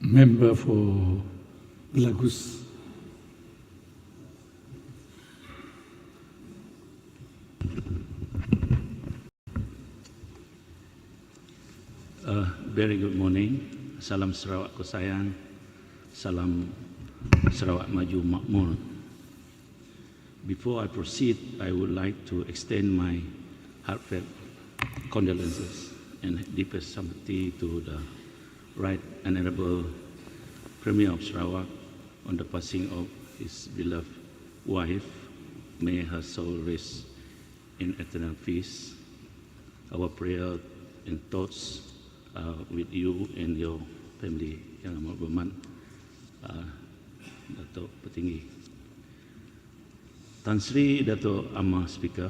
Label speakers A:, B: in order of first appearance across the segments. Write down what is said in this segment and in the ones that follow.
A: member for Lagus.
B: Very good morning. Salam Sarawak ko sayang. Salam Sarawak maju makmur. Before I proceed, I would like to extend my heartfelt condolences and deepest sympathy to the Right Honourable Premier of Sarawak on the passing of his beloved wife. May her soul rest in eternal peace. Our prayer and thoughts with you and your family yang amat berhormat, Datuk Petinggi. Tan Sri Datuk Amar Speaker,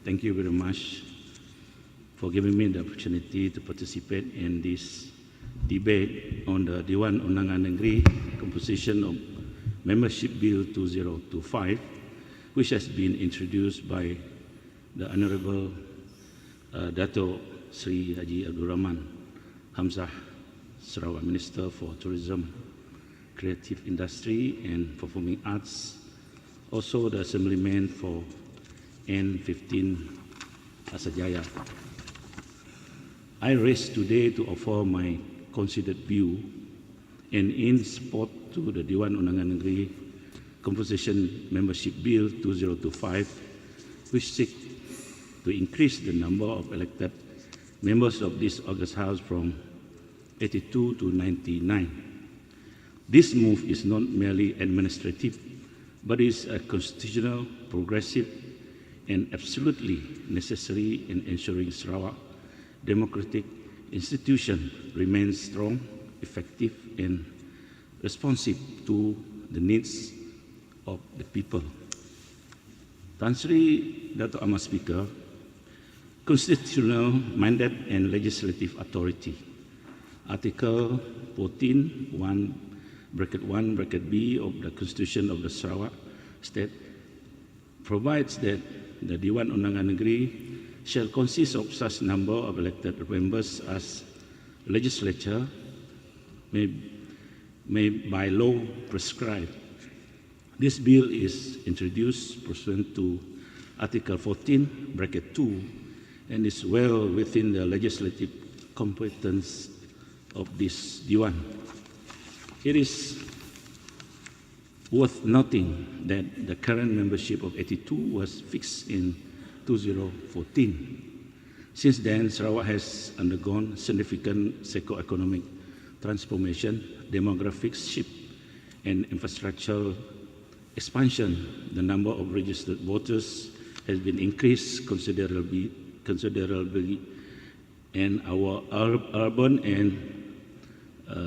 B: thank you very much for giving me the opportunity to participate in this debate on the DEWAN Undangan Negeri Composition of Membership Bill 2025, which has been introduced by the Honourable Datuk Sri Haji Abdul Rahman Hamzah, Sarawak Minister for Tourism, Creative Industry and Performing Arts, also the Assemblyman for N15 Asajaya. I rise today to offer my considered view and in support to the DEWAN Undangan Negeri Composition Membership Bill 2025, which seek to increase the number of elected members of this August House from 82 to 99. This move is not merely administrative, but is a constitutional, progressive, and absolutely necessary in ensuring Sarawak democratic institution remains strong, effective, and responsive to the needs of the people. Tan Sri Datuk Amar Speaker, constitutional mandate and legislative authority. Article 14(1)(1)(b) of the Constitution of the Sarawak State provides that the DEWAN Undangan Negeri shall consist of such number of elected members as legislature may by law prescribe. This bill is introduced pursuant to Article 14(2) and is well within the legislative competence of this DEWAN. It is worth noting that the current membership of 82 was fixed in 2014. Since then, Sarawak has undergone significant socio-economic transformation, demographic shift, and infrastructural expansion. The number of registered voters has been increased considerably, and our urban and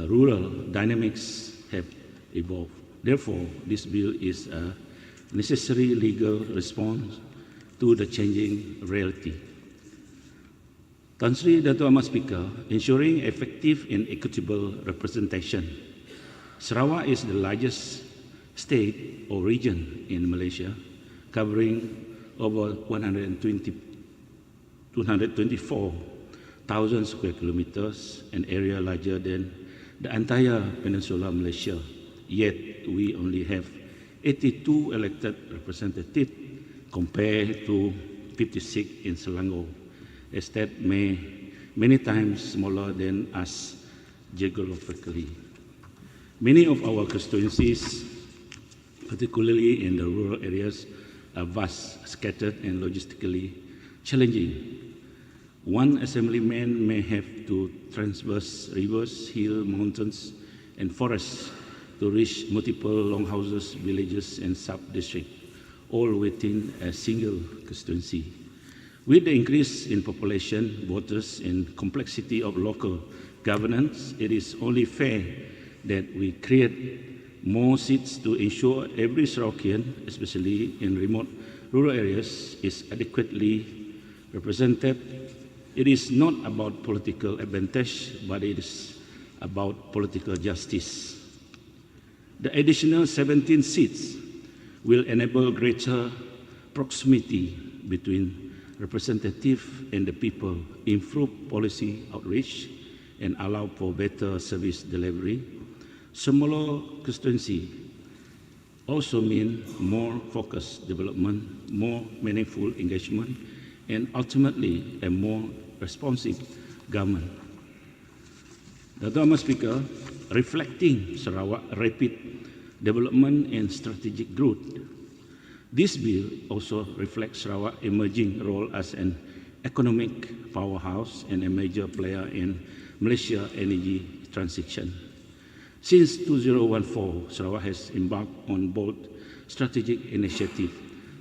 B: rural dynamics have evolved. Therefore, this bill is a necessary legal response to the changing reality. Tan Sri Datuk Amar Speaker, ensuring effective and equitable representation. Sarawak is the largest state or region in Malaysia, covering over 224,000 square kilometers, an area larger than the entire Peninsula Malaysia. Yet we only have 82 elected representatives compared to 56 in Selangor, a state many times smaller than us geographically. Many of our constituencies, particularly in the rural areas, are vast, scattered, and logistically challenging. One assemblyman may have to traverse rivers, hills, mountains, and forests to reach multiple longhouses, villages, and sub-districts, all within a single constituency. With the increase in population, voters, and complexity of local governance, it is only fair that we create more seats to ensure every Sarawakian, especially in remote rural areas, is adequately represented. It is not about political advantage, but it is about political justice. The additional 17 seats will enable greater proximity between representative and the people, improve policy outreach, and allow for better service delivery. Smaller constituency also mean more focused development, more meaningful engagement, and ultimately a more responsive government. The Honourable Speaker, reflecting Sarawak rapid development and strategic growth, this bill also reflects Sarawak's emerging role as an economic powerhouse and a major player in Malaysia's energy transition. Since 2014, Sarawak has embarked on both strategic initiatives,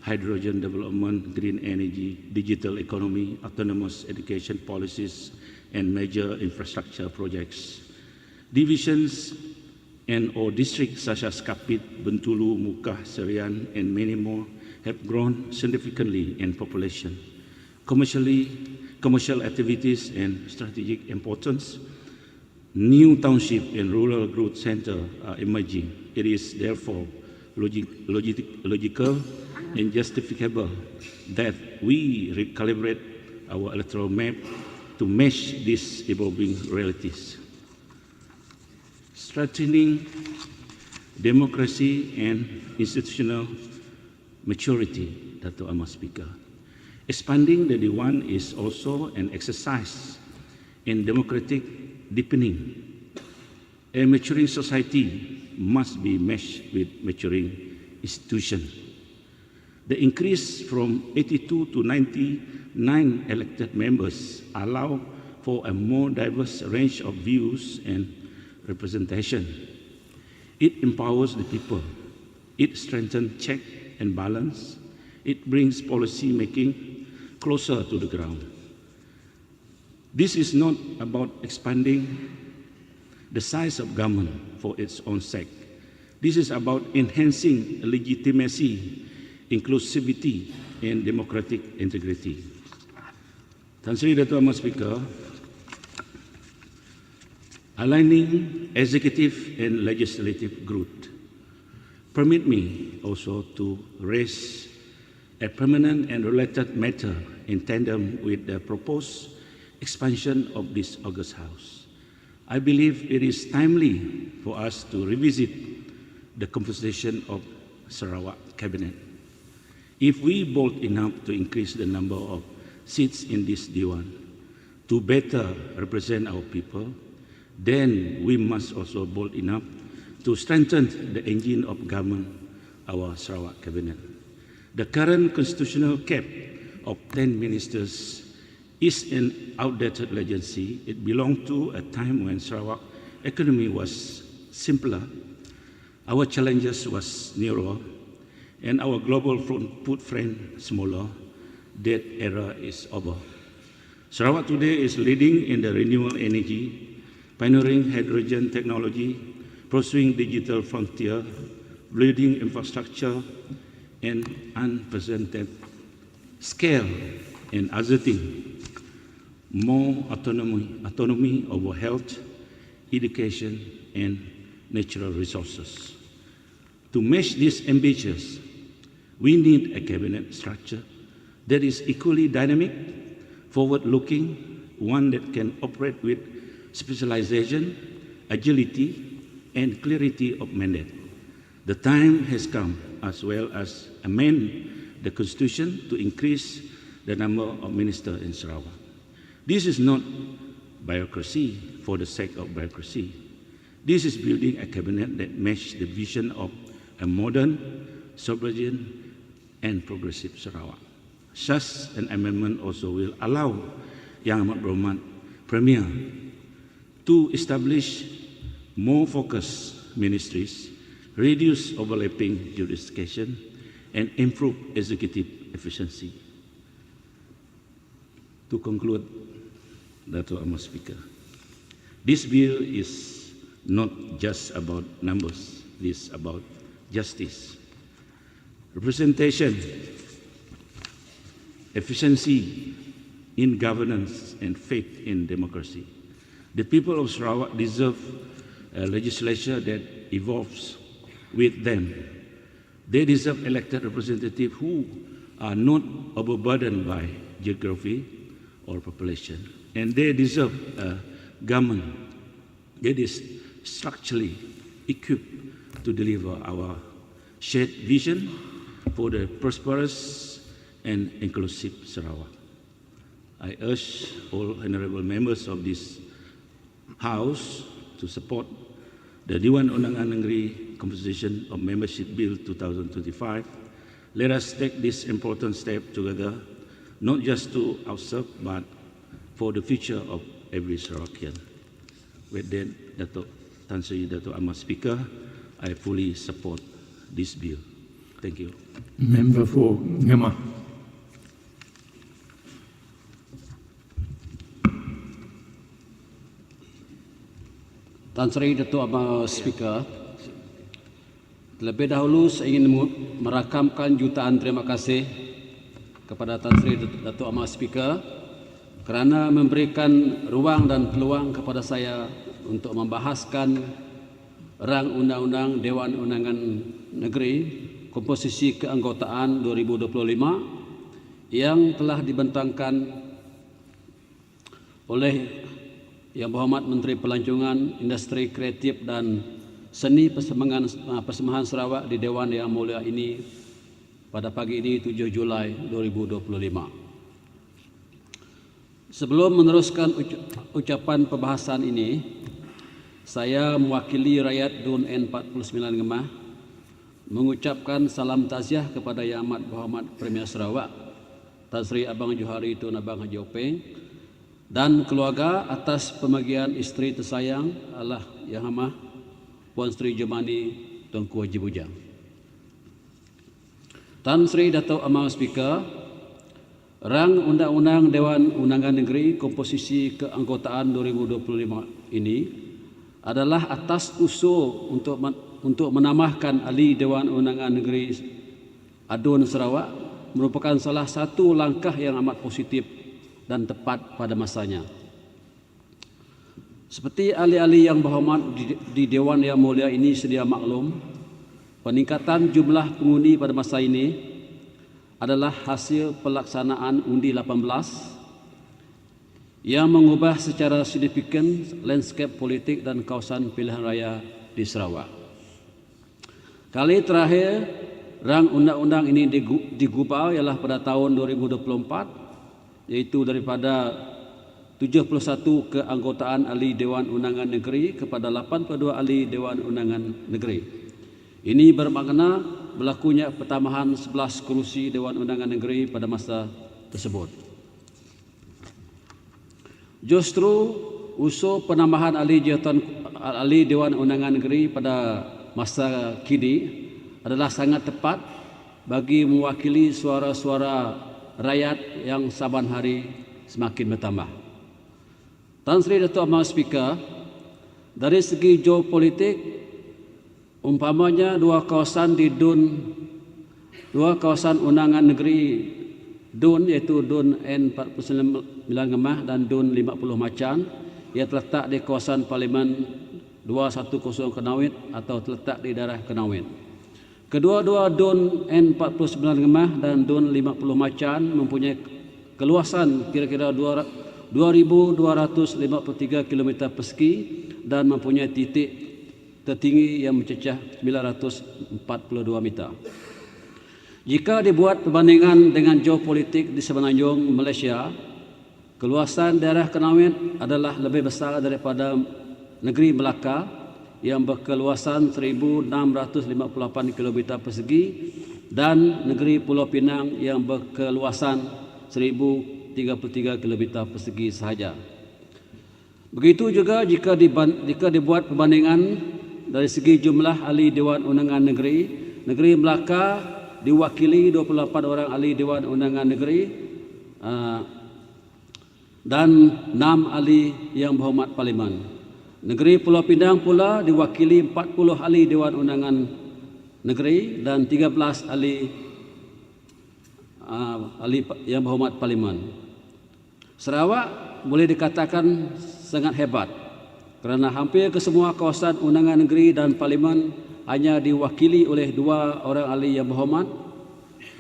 B: hydrogen development, green energy, digital economy, autonomous education policies, and major infrastructure projects. Divisions and/or districts such as Kapit, Bentulu, Mukah, Serian, and many more have grown significantly in population. Commercial activities and strategic importance, new township and rural growth centers are emerging. It is therefore logical and justifiable that we recalibrate our electoral map to match these evolving realities. Strengthening democracy and institutional maturity, Dato' Ahmad Speaker. Expanding the DEWAN is also an exercise in democratic deepening. A maturing society must be matched with maturing institutions. The increase from 82 to 99 elected members allow for a more diverse range of views and representation. It empowers the people. It strengthens check and balance. It brings policy making closer to the ground. This is not about expanding the size of government for its own sake. This is about enhancing legitimacy, inclusivity, and democratic integrity. Tan Sri Dato' Ahmad Speaker, aligning executive and legislative growth. Permit me also to raise a permanent and related matter in tandem with the proposed expansion of this August House. I believe it is timely for us to revisit the composition of Sarawak Cabinet. If we bold enough to increase the number of seats in this DEWAN to better represent our people, then we must also bold enough to strengthen the engine of government, our Sarawak Cabinet. The current constitutional cap of 10 ministers is an outdated legacy. It belonged to a time when Sarawak economy was simpler, our challenges was narrower, and our global footprint smaller. That era is over. Sarawak today is leading in the renewable energy, pioneering hydrogen technology, pursuing digital frontier, building infrastructure, and unprecedented scale, and asserting more autonomy over health, education, and natural resources. To match these ambitions, we need a cabinet structure that is equally dynamic, forward-looking, one that can operate with specialization, agility, and clarity of mandate. The time has come, as well as amend the Constitution to increase the number of ministers in Sarawak. This is not bureaucracy for the sake of bureaucracy. This is building a cabinet that matches the vision of a modern, sovereign, and progressive Sarawak. Such an amendment also will allow Yang Amat Berhormat Premier to establish more focused ministries, reduce overlapping jurisdiction, and improve executive efficiency. To conclude, Dato' Ahmad Speaker, this bill is not just about numbers, it is about justice, representation, efficiency in governance, and faith in democracy. The people of Sarawak deserve a legislature that evolves with them. They deserve elected representatives who are not overburdened by geography or population. And they deserve a government that is structurally equipped to deliver our shared vision for the prosperous and inclusive Sarawak. I urge all honorable members of this House to support the DEWAN Undangan Negeri Composition of Membership Bill 2025. Let us take this important step together, not just to ourselves, but for the future of every Sarawakian. With that, Dato' Tan Sri Dato' Ahmad Speaker, I fully support this bill. Thank you.
A: Member for Ngemah.
C: Tan Sri Dato' Ahmad Speaker, terlebih dahulu saya ingin merakamkan jutaan terima kasih kepada Tan Sri Dato' Ahmad Speaker kerana memberikan ruang dan peluang kepada saya untuk membahaskan rang Undang-Undang Dewan Undangan Negeri Komposisi Keanggotaan 2025 yang telah dibentangkan oleh Yang Berhormat Menteri Pelancongan, Industri Kreatif dan Seni Persembahan Sarawak di Dewan Yang Mulia ini pada pagi ini 7 Julai 2025. Sebelum meneruskan ucapan pembahasan ini, saya mewakili rakyat DUN N49 Ngemah mengucapkan salam taziah kepada Yang Amat Berhormat Premier Sarawak Tan Sri Abang Johari Tun Abang Haji Openg dan keluarga atas pembagian isteri tersayang Allah Yang Amah Puan Sri Jemani Tunku Haji Bujang. Tan Sri Dato' Ahmad Speaker, rang Undang-Undang Dewan Undangan Negeri Komposisi Keanggotaan 2025 ini adalah atas usul untuk menambahkan ahli Dewan Undangan Negeri ADUN Sarawak merupakan salah satu langkah yang amat positif dan tepat pada masanya. Seperti ahli-ahli yang berhormat di Dewan Yang Mulia ini sedia maklum, peningkatan jumlah pengundi pada masa ini adalah hasil pelaksanaan undi 18 yang mengubah secara signifikan landscape politik dan kawasan pilihan raya di Sarawak. Kali terakhir rang undang-undang ini digubal ialah pada tahun 2024, iaitu daripada 71 keanggotaan ahli Dewan Undangan Negeri kepada 82 ahli Dewan Undangan Negeri. Ini bermakna berlakunya pertambahan 11 kerusi Dewan Undangan Negeri pada masa tersebut. Justru usul penambahan ahli Dewan Undangan Negeri pada masa kini adalah sangat tepat bagi mewakili suara-suara rakyat yang saban hari semakin bertambah. Tan Sri Dato' Ahmad Speaker, dari segi geopolitik, umpamanya dua kawasan undangan negeri DUN, iaitu DUN N49 Ngemah dan DUN 50 Macan, ia terletak di kawasan Parlimen 210 Kenawit atau terletak di daerah Kenawit. Kedua-dua DUN N49 Ngemah dan DUN 50 Macan mempunyai keluasan kira-kira 2,253 km persegi dan mempunyai titik tertinggi yang mencecah 942 meter. Jika dibuat perbandingan dengan geopolitik di semenanjung Malaysia, keluasan daerah Kenawit adalah lebih besar daripada negeri Melaka yang berkeluasan 1,658 km persegi dan negeri Pulau Pinang yang berkeluasan 1,033 km persegi sahaja. Begitu juga jika dibuat perbandingan dari segi jumlah ahli Dewan Undangan Negeri, negeri Melaka diwakili 28 orang ahli Dewan Undangan Negeri dan 6 ahli Yang Berhormat Parlimen. Negeri Pulau Pinang pula diwakili 40 ahli Dewan Undangan Negeri dan 13 ahli Yang Berhormat Parlimen. Sarawak boleh dikatakan sangat hebat kerana hampir kesemua kawasan undangan negeri dan parlimen hanya diwakili oleh 2 orang ahli Yang Berhormat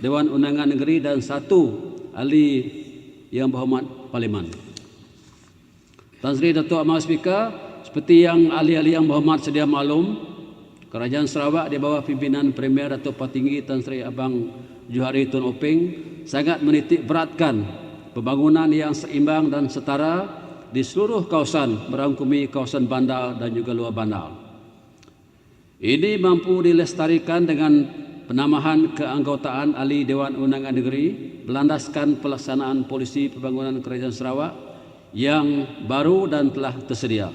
C: Dewan Undangan Negeri dan 1 ahli Yang Berhormat Parlimen. Tan Sri Dato' Ahmad Speaker, seperti yang ahli-ahli yang berhormat sedia maklum, Kerajaan Sarawak di bawah pimpinan Premier Datuk Patinggi Tan Sri Abang Johari Tun Openg sangat menitik beratkan pembangunan yang seimbang dan setara di seluruh kawasan merangkumi kawasan bandar dan juga luar bandar. Ini mampu dilestarikan dengan penambahan keanggotaan ahli Dewan Undangan Negeri berlandaskan pelaksanaan polisi pembangunan Kerajaan Sarawak yang baru dan telah tersedia.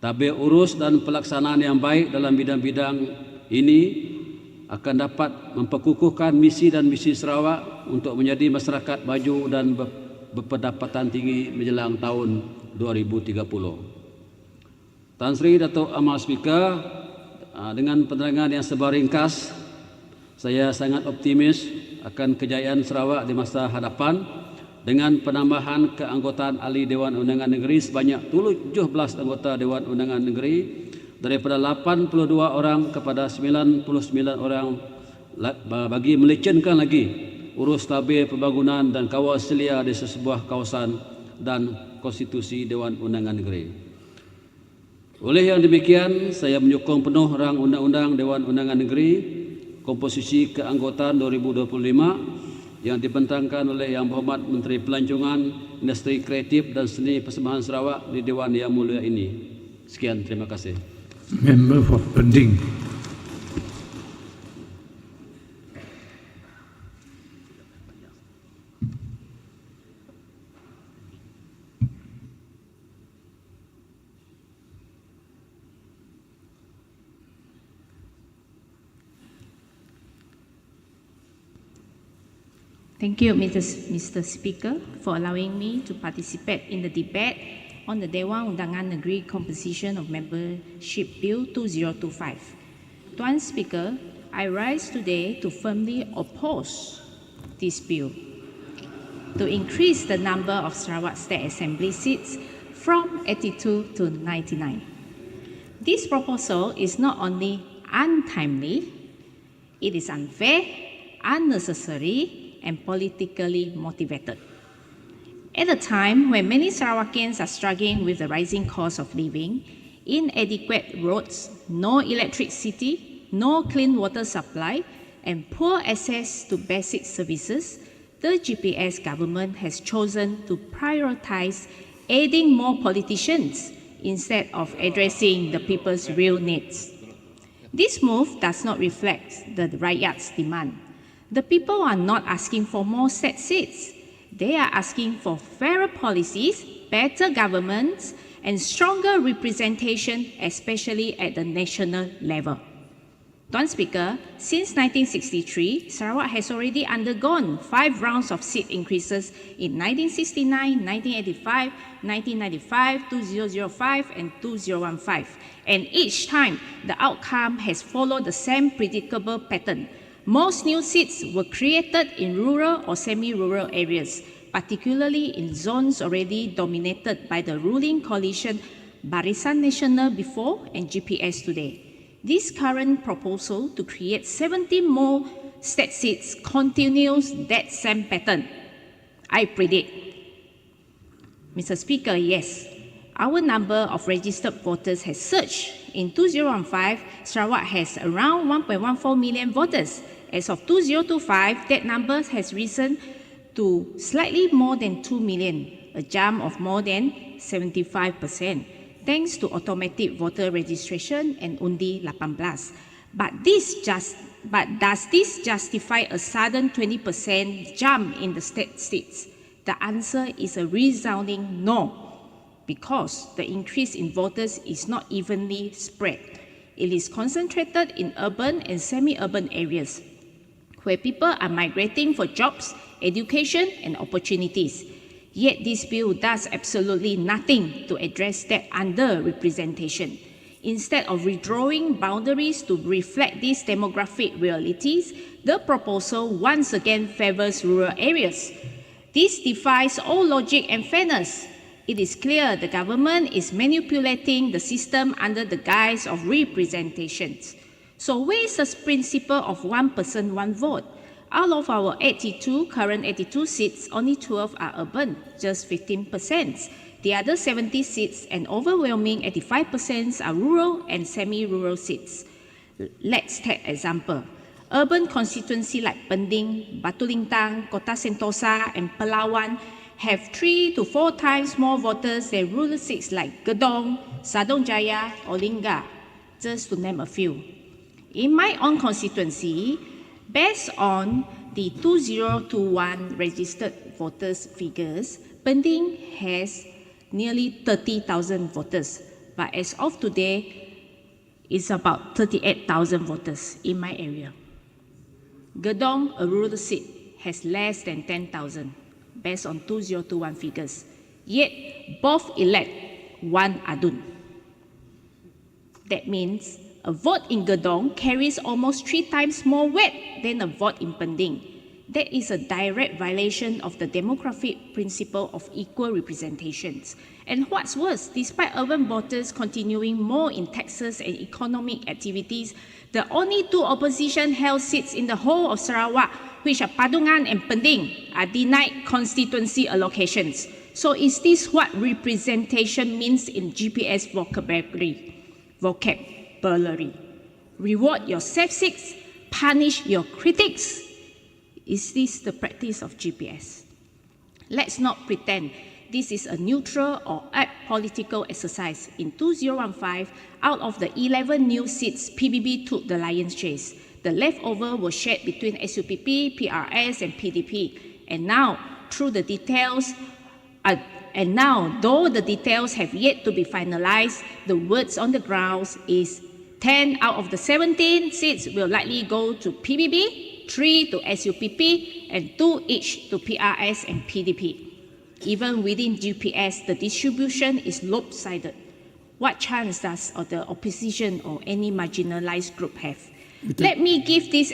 C: Tabir urus dan pelaksanaan yang baik dalam bidang-bidang ini akan dapat memperkukuhkan misi dan misi Sarawak untuk menjadi masyarakat maju dan berpendapatan tinggi menjelang tahun 2030. Tan Sri Datuk Amal Speaker, dengan penerangan yang serba ringkas, saya sangat optimis akan kejayaan Sarawak di masa hadapan dengan penambahan keanggotaan ahli Dewan Undangan Negeri sebanyak 17 anggota Dewan Undangan Negeri daripada 82 orang kepada 99 orang bagi melecenkan lagi urus tabir pembangunan dan kawal selia di sesebuah kawasan dan konstitusi Dewan Undangan Negeri. Oleh yang demikian, saya menyokong penuh rang Undang-Undang Dewan Undangan Negeri komposisi keanggotaan 2025 yang dibentangkan oleh Yang Berhormat Menteri Pelancongan, Industri Kreatif dan Seni Persembahan Sarawak di Dewan Yang Mulia ini. Sekian, terima kasih.
A: Member for Pending.
D: Thank you, Mr. Speaker, for allowing me to participate in the debate on the Dewan Undangan Negeri Composition of Membership Bill 2025. Tuan Speaker, I rise today to firmly oppose this bill to increase the number of Sarawak State Assembly seats from 82 to 99. This proposal is not only untimely, it is unfair, unnecessary, and politically motivated. At a time when many Sarawakians are struggling with the rising cost of living, inadequate roads, no electricity, no clean water supply, and poor access to basic services, the GPS government has chosen to prioritize aiding more politicians instead of addressing the people's real needs. This move does not reflect the rakyat's demand. The people are not asking for more set seats. They are asking for fairer policies, better governments, and stronger representation, especially at the national level. Tuan Speaker, since 1963, Sarawak has already undergone 5 rounds of seat increases in 1969, 1985, 1995, 2005, and 2015. And each time, the outcome has followed the same predictable pattern. Most new seats were created in rural or semi-rural areas, particularly in zones already dominated by the ruling coalition Barisan Nasional before and GPS today. This current proposal to create 70 more state seats continues that same pattern. I predict, Mr. Speaker, yes, our number of registered voters has surged. In 2015, Sarawak has around 1.14 million voters. As of 2025, that number has risen to slightly more than 2 million, a jump of more than 75%, thanks to automatic voter registration and Undi 18. But does this justify a sudden 20% jump in the state seats? The answer is a resounding no, because the increase in voters is not evenly spread. It is concentrated in urban and semi-urban areas, where people are migrating for jobs, education, and opportunities. Yet this bill does absolutely nothing to address that underrepresentation. Instead of redrawing boundaries to reflect these demographic realities, the proposal once again favors rural areas. This defies all logic and fairness. It is clear the government is manipulating the system under the guise of representations. So where is the principle of one person, one vote? Out of our current 82 seats, only 12 are urban, just 15%. The other 70 seats, an overwhelming 85%, are rural and semi-rural seats. Let's take example. Urban constituency like Pending, Batu Lintang, Kota Sentosa, and Palawan have 3 to 4 times more voters than rural seats like Gedong, Sadong Jaya, or Lingga, just to name a few. In my own constituency, based on the 2021 registered voters figures, Pending has nearly 30,000 voters, but as of today, it's about 38,000 voters in my area. Gedong, a rural seat, has less than 10,000 based on 2021 figures. Yet, both elect one adun. That means a vote in Gedong carries almost 3 times more weight than a vote in Pending. That is a direct violation of the demographic principle of equal representations. And what's worse, despite urban voters continuing more in taxes and economic activities, the only 2 opposition-held seats in the whole of Sarawak, which are Padungan and Pending, are denied constituency allocations. So is this what representation means in GPS vocabulary? Reward your safe seats, punish your critics. Is this the practice of GPS? Let's not pretend this is a neutral or apolitical exercise. In 2015, out of the 11 new seats, PBB took the lion's share. The leftover was shared between SUPP, PRS, and PDP. And now, though the details have yet to be finalized, the words on the ground is 10 out of the 17 seats will likely go to PBB, 3 to SUPP, and 2 each to PRS and PDP. Even within GPS, the distribution is lopsided. What chance does the opposition or any marginalized group have? Let me give this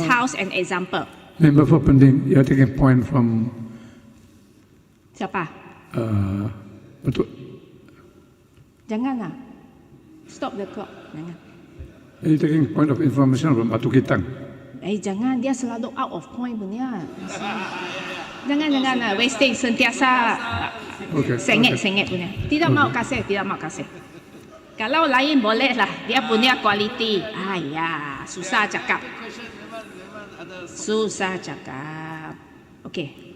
D: House an example.
A: Member for Pending, you are taking point from
D: Siapa?
A: Betul.
D: Janganlah. Stop the clock. Jangan.
A: Are you taking point of information from Batu Kitang?
D: Jangan, dia selalu out of point punya. Jangan, wasting, sentiasa sengit punya. Tidak mau kasih. Kalau lain boleh lah, dia punya kualiti. Susah cakap. Okay.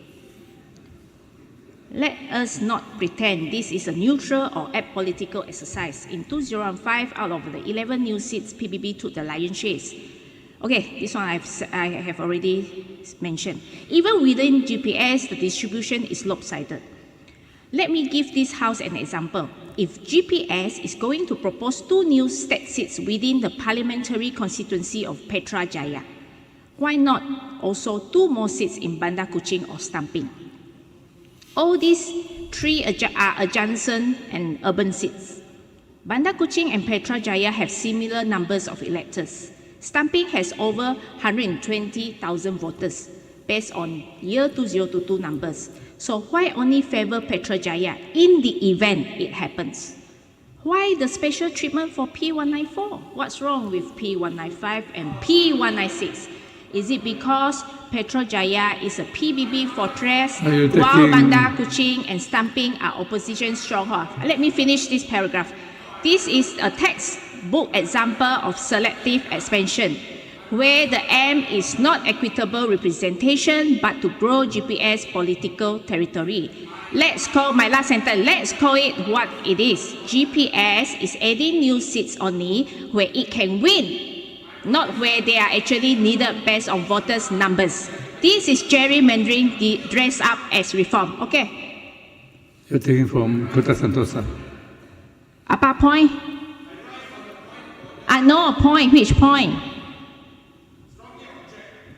D: Let us not pretend this is a neutral or apolitical exercise. In 2005, out of the 11 new seats, PBB took the lion's share. Okay, this one I have already mentioned. Even within GPS, the distribution is lopsided. Let me give this House an example. If GPS is going to propose 2 new state seats within the parliamentary constituency of Petra Jaya, why not also 2 more seats in Bandar Kuching or Stamping? All these 3 are adjacent and urban seats. Bandar Kuching and Petra Jaya have similar numbers of electors. Stamping has over 120,000 voters based on year 2022 numbers. So why only favor Petra Jaya in the event it happens? Why the special treatment for P194? What's wrong with P195 and P196? Is it because Petra Jaya is a PBB fortress while Bandar Kuching and Stamping are opposition stronghold? Let me finish this paragraph. This is a textbook example of selective expansion, where the aim is not equitable representation, but to grow GPS political territory. Let's call it what it is. GPS is adding new seats only where it can win, not where they are actually needed based on voters' numbers. This is gerrymandering dressed up as reform. Okay?
A: You're taking from Kota Sentosa.
D: Apa point? No point. Which point?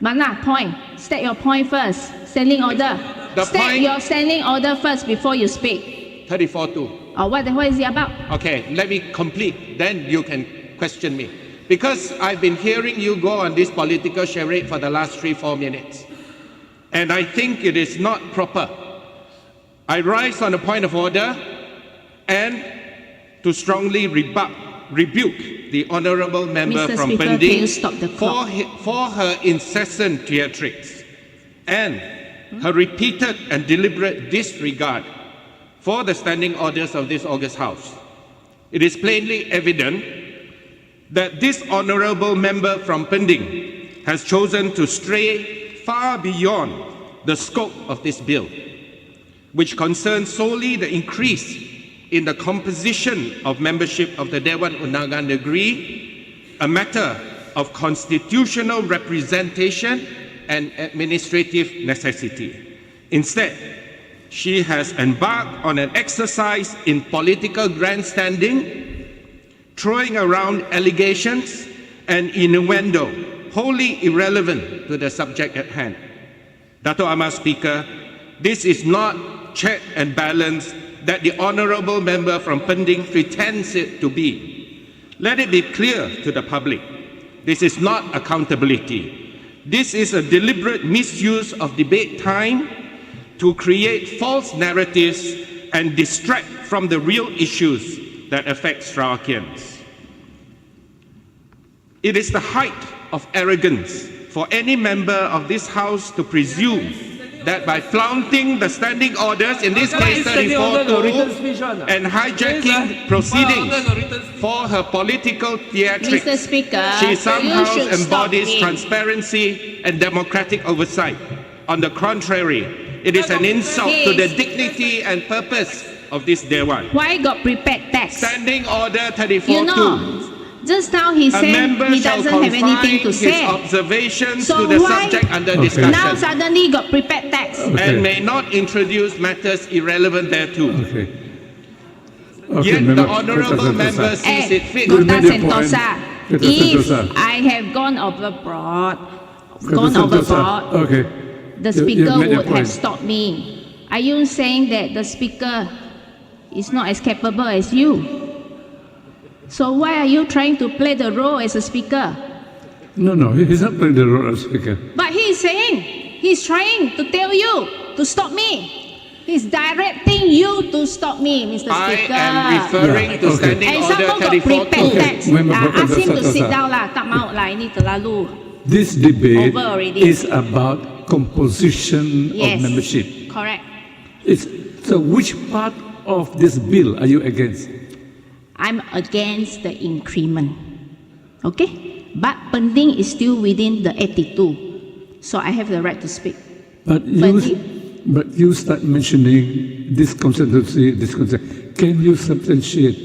D: Mana point? State your point first. Standing order. State your standing order first before you speak.
E: 34-2.
D: What is it about?
E: Okay, let me complete. Then you can question me. Because I've been hearing you go on this political charade for the last 3-4 minutes. And I think it is not proper. I rise on a point of order and to strongly rebuke the honourable member
D: Mr.
E: from
D: Speaker,
E: Pending
D: for
E: her incessant theatrics and her repeated and deliberate disregard for the standing orders of this august House. It is plainly evident that this honorable member from Pending has chosen to stray far beyond the scope of this bill, which concerns solely the increase in the composition of membership of the Dewan Undangan Negeri, a matter of constitutional representation and administrative necessity. Instead, she has embarked on an exercise in political grandstanding, throwing around allegations and innuendo wholly irrelevant to the subject at hand. Dato' Amar Speaker, this is not check and balance that the honorable member from Pending pretends it to be. Let it be clear to the public, this is not accountability. This is a deliberate misuse of debate time to create false narratives and distract from the real issues that affect Sarawakians. It is the height of arrogance for any member of this House to presume that by flaunting the standing orders, in this case 34-2, and hijacking proceedings for her political theatrics,
D: Mr. Speaker,
E: she
D: you
E: somehow
D: should stop
E: embodies
D: me.
E: transparency and democratic oversight. On the contrary, it is an insult to the dignity and purpose of this Dewan.
D: Why got prepared text?
E: Standing Order 34-2.
D: You know, just now he
E: A
D: said
E: member
D: he
E: shall
D: doesn't have anything
E: confine
D: to
E: his
D: say.
E: observations
D: So
E: to the
D: why-
E: subject under
A: Okay.
E: discussion.
D: Now suddenly got prepared text.
E: And may not introduce matters irrelevant thereto.
A: Okay.
E: Yet
A: Member
E: the honourable
A: Kota
E: member
A: Sentosa.
E: sees it fit.
A: You
D: Kota
A: made your point.
D: Sentosa.
A: Kota
D: If
A: Sentosa.
D: I have gone overboard,
A: Kota Sentosa. Okay.
D: the
A: You
D: speaker
A: made your
D: would have
A: point.
D: stopped me. Are you saying that the speaker is not as capable as you? So why are you trying to play the role as a speaker?
A: No, he's not playing the role of speaker.
D: But he is saying, he's trying to tell you to stop me. He's directing you to stop me, Mr.
E: I
D: Speaker.
E: am referring
A: Yeah,
E: to
A: okay.
E: Standing
D: And
E: Order
D: someone got prepared
E: 34-2.
D: text.
A: Member
D: Ask him to
A: Kota
D: sit
A: Sentosa.
D: down lah. Tak mahu lah, ini terlalu.
A: This debate
D: Over already.
A: is about composition
D: Yes.
A: of membership.
D: Correct.
A: So which part of this bill are you against?
D: I'm against the increment. Okay? But Pending is still within the 82. So I have the right to speak.
A: But you start mentioning this constituency, this constituency. Can you substantiate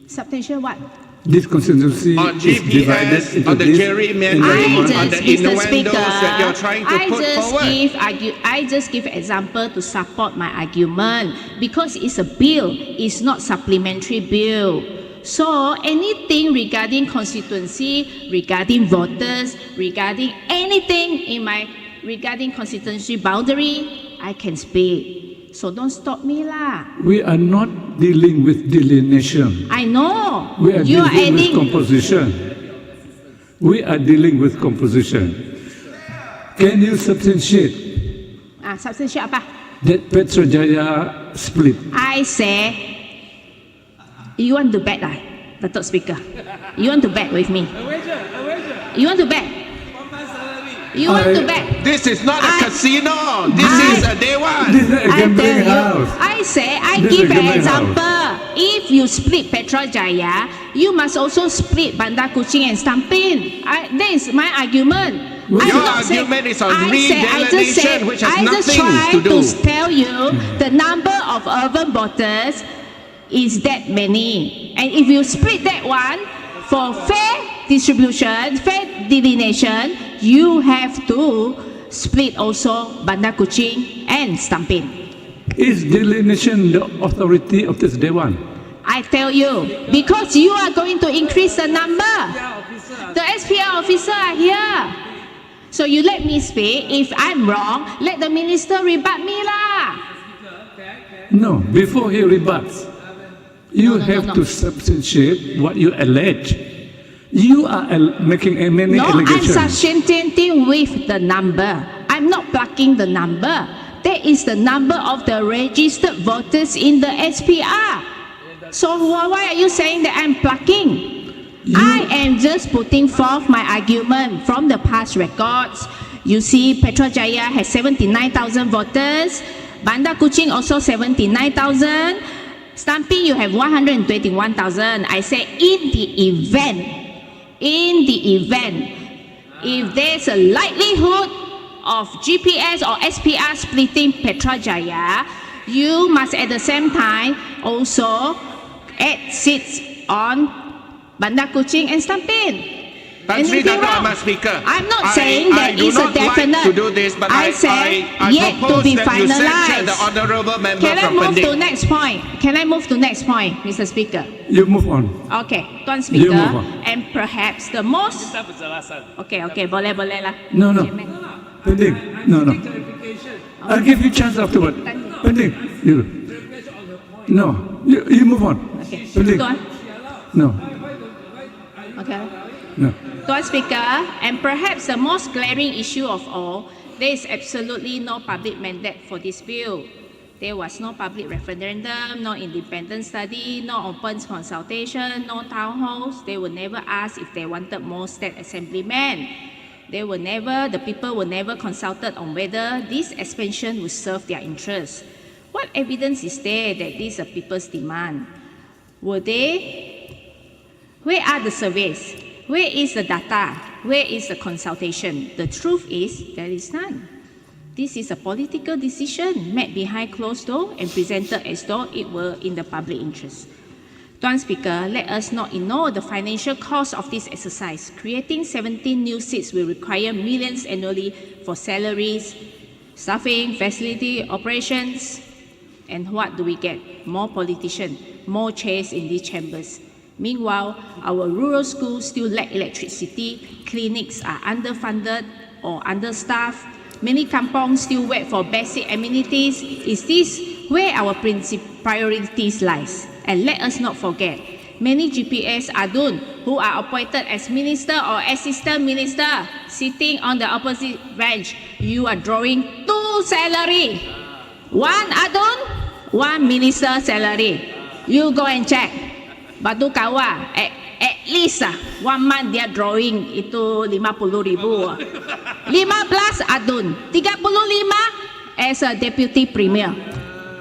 D: Substantial what?
A: this constituency
E: On
A: is divided
E: GPS,
A: into
E: on the
A: this
E: gerrymandering,
A: and the
E: on the
D: Mr.
E: innuendos
D: Speaker,
E: that you're trying to put forward.
D: I just give example to support my argument because it's a bill, it's not supplementary bill. So anything regarding constituency, regarding voters, regarding anything regarding constituency boundary, I can speak. So don't stop me lah.
A: We are not dealing with delineation.
D: I know.
A: We are
D: You are
A: dealing with
D: adding.
A: composition. We are dealing with composition. Can you substantiate
D: Substantial apa?
A: that Petrojaya split?
D: I say, you want to bet lah, Datuk Speaker. You want to bet with me? You want to bet? You want to bet?
E: This is not a
D: I-
E: casino. This is a Dewan.
A: This is a gambling house.
D: I say, I
A: This is
D: give
A: a
D: an
A: gambling
D: example. If you split Petrojaya, you must also split Bandar Kuching and Stampin. That is my argument.
A: Well,
D: I'm
E: your
D: not saying-
E: argument is on
D: I just
E: redelineation,
D: said-
E: which has
D: I just
E: nothing
D: try
E: to do.
D: tell you the number of urban voters is that many. And if you split that one for fair distribution, fair delineation, you have to split also Bandar Kuching and Stampin.
A: Is delineation the authority of this Dewan?
D: I tell you, because you are going to increase the number. The SPR officer are here. So you let me speak. If I'm wrong, let the minister rebut me lah.
A: No, before he rebuts, you
D: No.
A: have to substantiate what you allege. You are making many
D: No, I'm
A: allegations.
D: substantiating with the number. I'm not plucking the number. That is the number of the registered voters in the SPR. So why are you saying that I'm plucking? I am just putting forth my argument from the past records. You see, Petrojaya has 79,000 voters. Bandar Kuching also 79,000. Stampin, you have 121,000. I say in the event In the event, if there's a likelihood of GPS or SPR splitting Putrajaya, you must at the same time also add seats on Bandar Kuching and Stampin.
E: Tan Sri Dato' Ahmad Speaker,
D: I'm not saying that it's a definite.
E: Like to do this, but
D: I said yet
E: propose
D: to be
E: that you censure the
D: finalized.
E: honourable member
D: Can I
E: from
D: move to
E: Pendik.
D: next point? Can I move to next point, Mr. Speaker?
A: You move on.
D: Okay, Tuan Speaker,
A: move on.
D: and perhaps the most. Okay, boleh lah.
A: No. Pending. No. I'll give you chance afterward. Pending. You. No. You move on.
D: Okay,
A: Pending.
D: Tuan.
A: No.
D: Okay.
A: No.
D: Tuan Speaker, and perhaps the most glaring issue of all, there is absolutely no public mandate for this bill. There was no public referendum, no independent study, no open consultation, no town halls. They were never asked if they wanted more state assemblymen. The people were never consulted on whether this expansion would serve their interests. What evidence is there that this is a people's demand? Were they? Where are the surveys? Where is the data? Where is the consultation? The truth is, there is none. This is a political decision made behind closed doors and presented as though it were in the public interest. Tuan Speaker, let us not ignore the financial cost of this exercise. Creating 17 new seats will require millions annually for salaries, staffing, facility, operations. And what do we get? More politicians, more chairs in these chambers. Meanwhile, our rural schools still lack electricity, clinics are underfunded or understaffed, many kampongs still wait for basic amenities. Is this where our priorities lies? And let us not forget, many GPS adun who are appointed as minister or assistant minister sitting on the opposite bench, you are drawing two salary. One adun, one minister salary. You go and check. Batu Kawa, at least 1 month dia drawing itu 50,000. 15 adun, 35 as a deputy premier.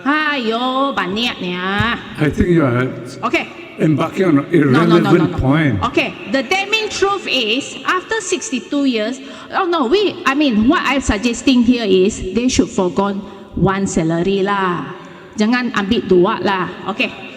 D: Hayo, banyaknya.
A: I think you are
D: Okay.
A: embarking on an irrelevant point.
D: Okay, the damning truth is, after 62 years, what I'm suggesting here is, they should forgo one salary lah. Jangan ambil dua lah. Okay.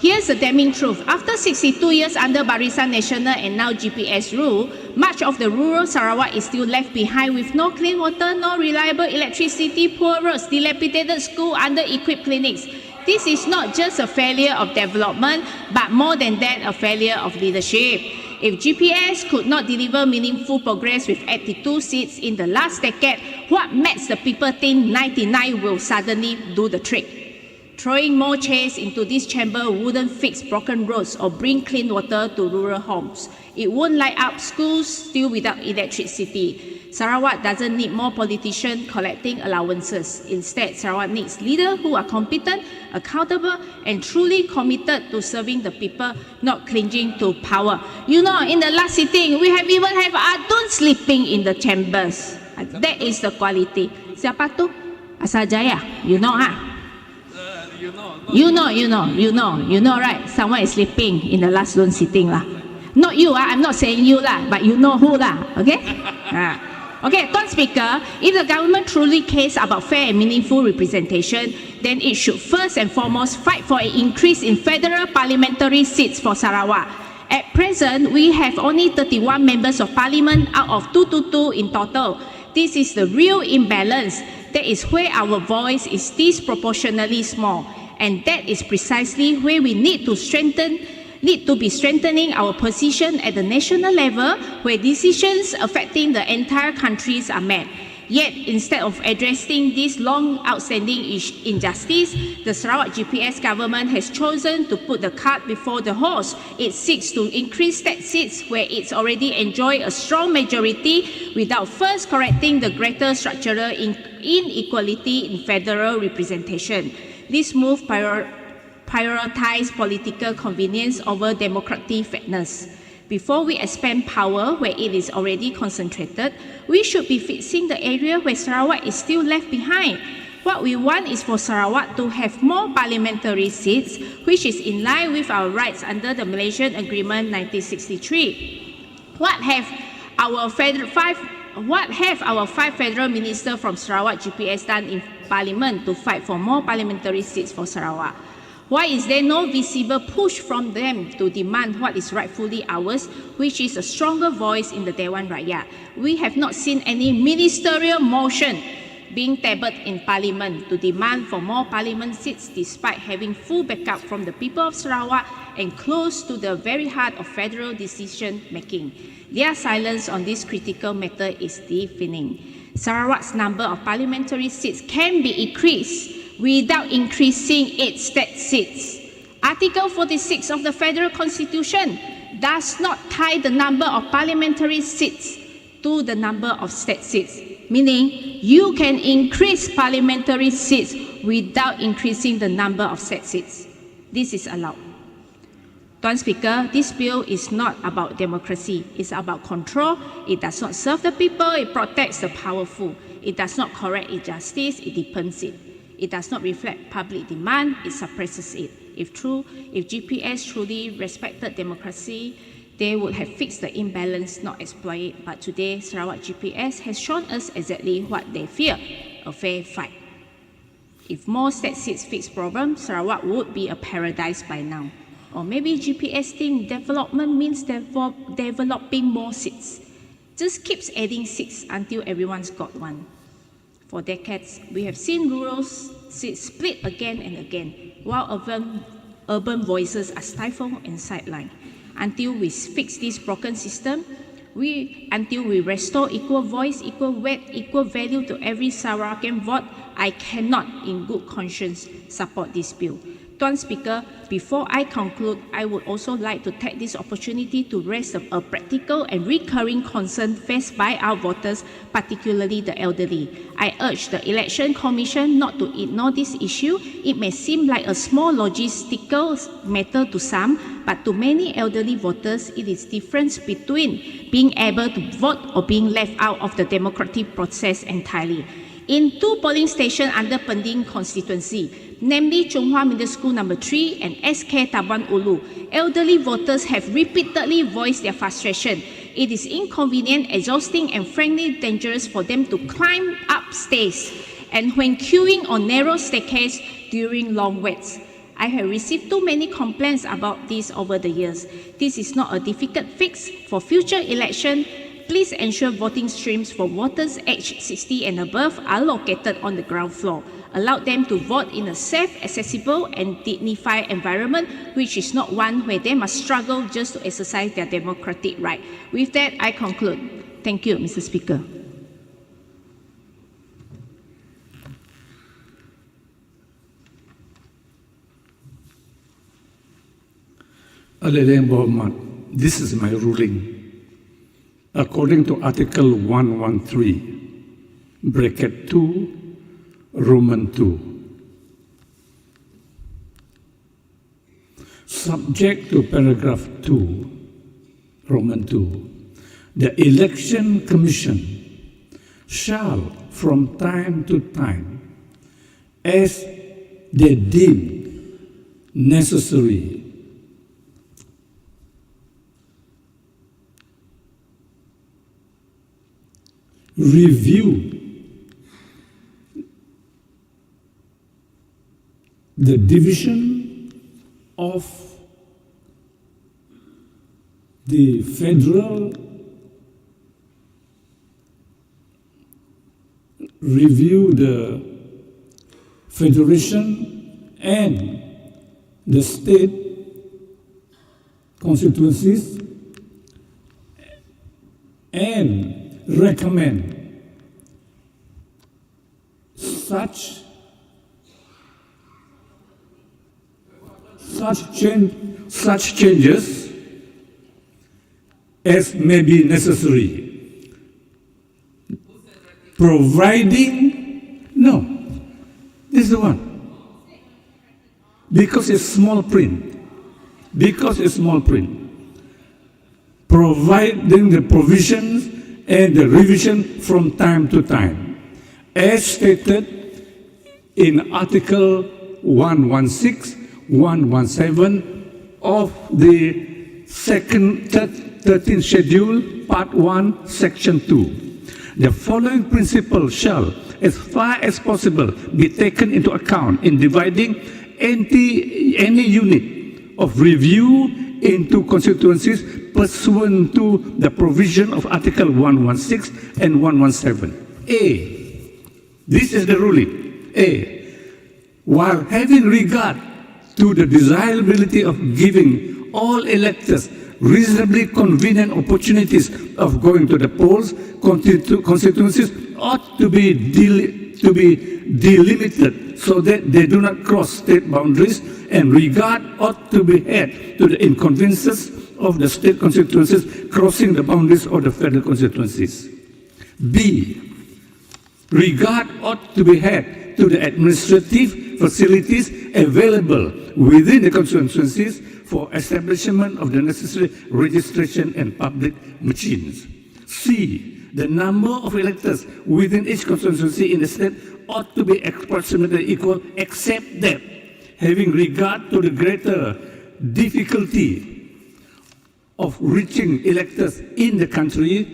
D: Here's the damning truth. After 62 years under Barisan Nasional and now GPS rule, much of the rural Sarawak is still left behind with no clean water, no reliable electricity, poor roads, dilapidated school, under-equipped clinics. This is not just a failure of development, but more than that, a failure of leadership. If GPS could not deliver meaningful progress with 82 seats in the last decade, what makes the people think 99 will suddenly do the trick? Throwing more chairs into this chamber wouldn't fix broken roads or bring clean water to rural homes. It won't light up schools still without electricity. Sarawak doesn't need more politicians collecting allowances. Instead, Sarawak needs leaders who are competent, accountable, and truly committed to serving the people, not clinging to power. You know, in the last sitting, we have even have adun sleeping in the chambers. That is the quality. Siapa tu? Asajaya. You know, huh? You know, right? Someone is sleeping in the last zone sitting lah. Not you, I'm not saying you lah, but you know who lah, okay? Okay, Tuan Speaker, if the government truly cares about fair and meaningful representation, then it should first and foremost fight for an increase in federal parliamentary seats for Sarawak. At present, we have only 31 members of parliament out of 222 in total. This is the real imbalance. That is where our voice is disproportionately small. And that is precisely where we need to be strengthening our position at the national level, where decisions affecting the entire countries are made. Yet, instead of addressing this long outstanding injustice, the Sarawak GPS government has chosen to put the cart before the horse. It seeks to increase state seats where it's already enjoyed a strong majority without first correcting the greater structural inequality in federal representation. This move prioritizes political convenience over democratic fairness. Before we expand power where it is already concentrated, we should be fixing the area where Sarawak is still left behind. What we want is for Sarawak to have more parliamentary seats, which is in line with our rights under the Malaysian Agreement 1963. What have our five federal ministers from Sarawak GPS done in Parliament to fight for more parliamentary seats for Sarawak? Why is there no visible push from them to demand what is rightfully ours, which is a stronger voice in the Dewan Rakyat? We have not seen any ministerial motion being tabled in Parliament to demand for more parliament seats despite having full backup from the people of Sarawak and close to the very heart of federal decision making. Their silence on this critical matter is deafening. Sarawak's number of parliamentary seats can be increased without increasing its state seats. Article 46 of the Federal Constitution does not tie the number of parliamentary seats to the number of state seats, meaning you can increase parliamentary seats without increasing the number of state seats. This is allowed. Tuan Speaker, this bill is not about democracy. It's about control. It does not serve the people. It protects the powerful. It does not correct injustice. It deepens it. It does not reflect public demand. It suppresses it. If GPS truly respected democracy, they would have fixed the imbalance, not exploit it. But today, Sarawak GPS has shown us exactly what they fear, a fair fight. If more state seats fix problems, Sarawak would be a paradise by now. Or maybe GPS think development means developing more seats. Just keeps adding seats until everyone's got one. For decades, we have seen rural seats split again and again, while urban voices are stifled and sidelined. Until we fix this broken system, until we restore equal voice, equal weight, equal value to every Sarawakian vote, I cannot, in good conscience, support this bill. Tuan Speaker, before I conclude, I would also like to take this opportunity to raise a practical and recurring concern faced by our voters, particularly the elderly. I urge the Election Commission not to ignore this issue. It may seem like a small logistical matter to some, but to many elderly voters, it is the difference between being able to vote or being left out of the democratic process entirely. In 2 polling stations under Pending constituency, namely Chonghua Middle School No. 3 and SK Taban Ulu, elderly voters have repeatedly voiced their frustration. It is inconvenient, exhausting, and frankly dangerous for them to climb up stairs and when queuing on narrow staircase during long waits. I have received too many complaints about this over the years. This is not a difficult fix. For future election, please ensure voting streams for voters aged 60 and above are located on the ground floor. Allow them to vote in a safe, accessible, and dignified environment, which is not one where they must struggle just to exercise their democratic right. With that, I conclude. Thank you, Mr. Speaker.
A: Alain Berhormat, this is my ruling. According to Article 113, bracket 2, Roman 2, subject to paragraph 2, Roman 2, the Election Commission shall from time to time, as they deem necessary, review the division of the federal, review the federation and the state constituencies and recommend such changes as may be necessary, providing, no, this is the one, because it's small print, providing the provisions and the revision from time to time, as stated in Article 116, 117 of the 13th Schedule, Part 1, Section 2. The following principles shall, as far as possible, be taken into account in dividing any unit of review into constituencies pursuant to the provision of Article 116 and 117. A. This is the ruling. A. While having regard to the desirability of giving all electors reasonably convenient opportunities of going to the polls, constituencies ought to be delimited so that they do not cross state boundaries, and regard ought to be had to the inconveniences of the state constituencies crossing the boundaries of the federal constituencies. B. Regard ought to be had to the administrative facilities available within the constituencies for establishment of the necessary registration and public machines. C. The number of electors within each constituency in the state ought to be approximately equal, except that, having regard to the greater difficulty of reaching electors in the country,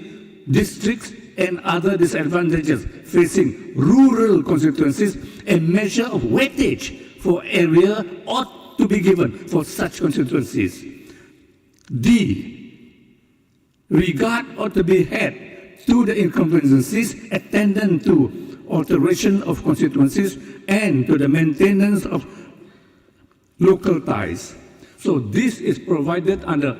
A: districts, and other disadvantages facing rural constituencies, a measure of weightage for area ought to be given for such constituencies. D. Regard ought to be had to the inconveniences attendant to alteration of constituencies and to the maintenance of local ties. So this is provided under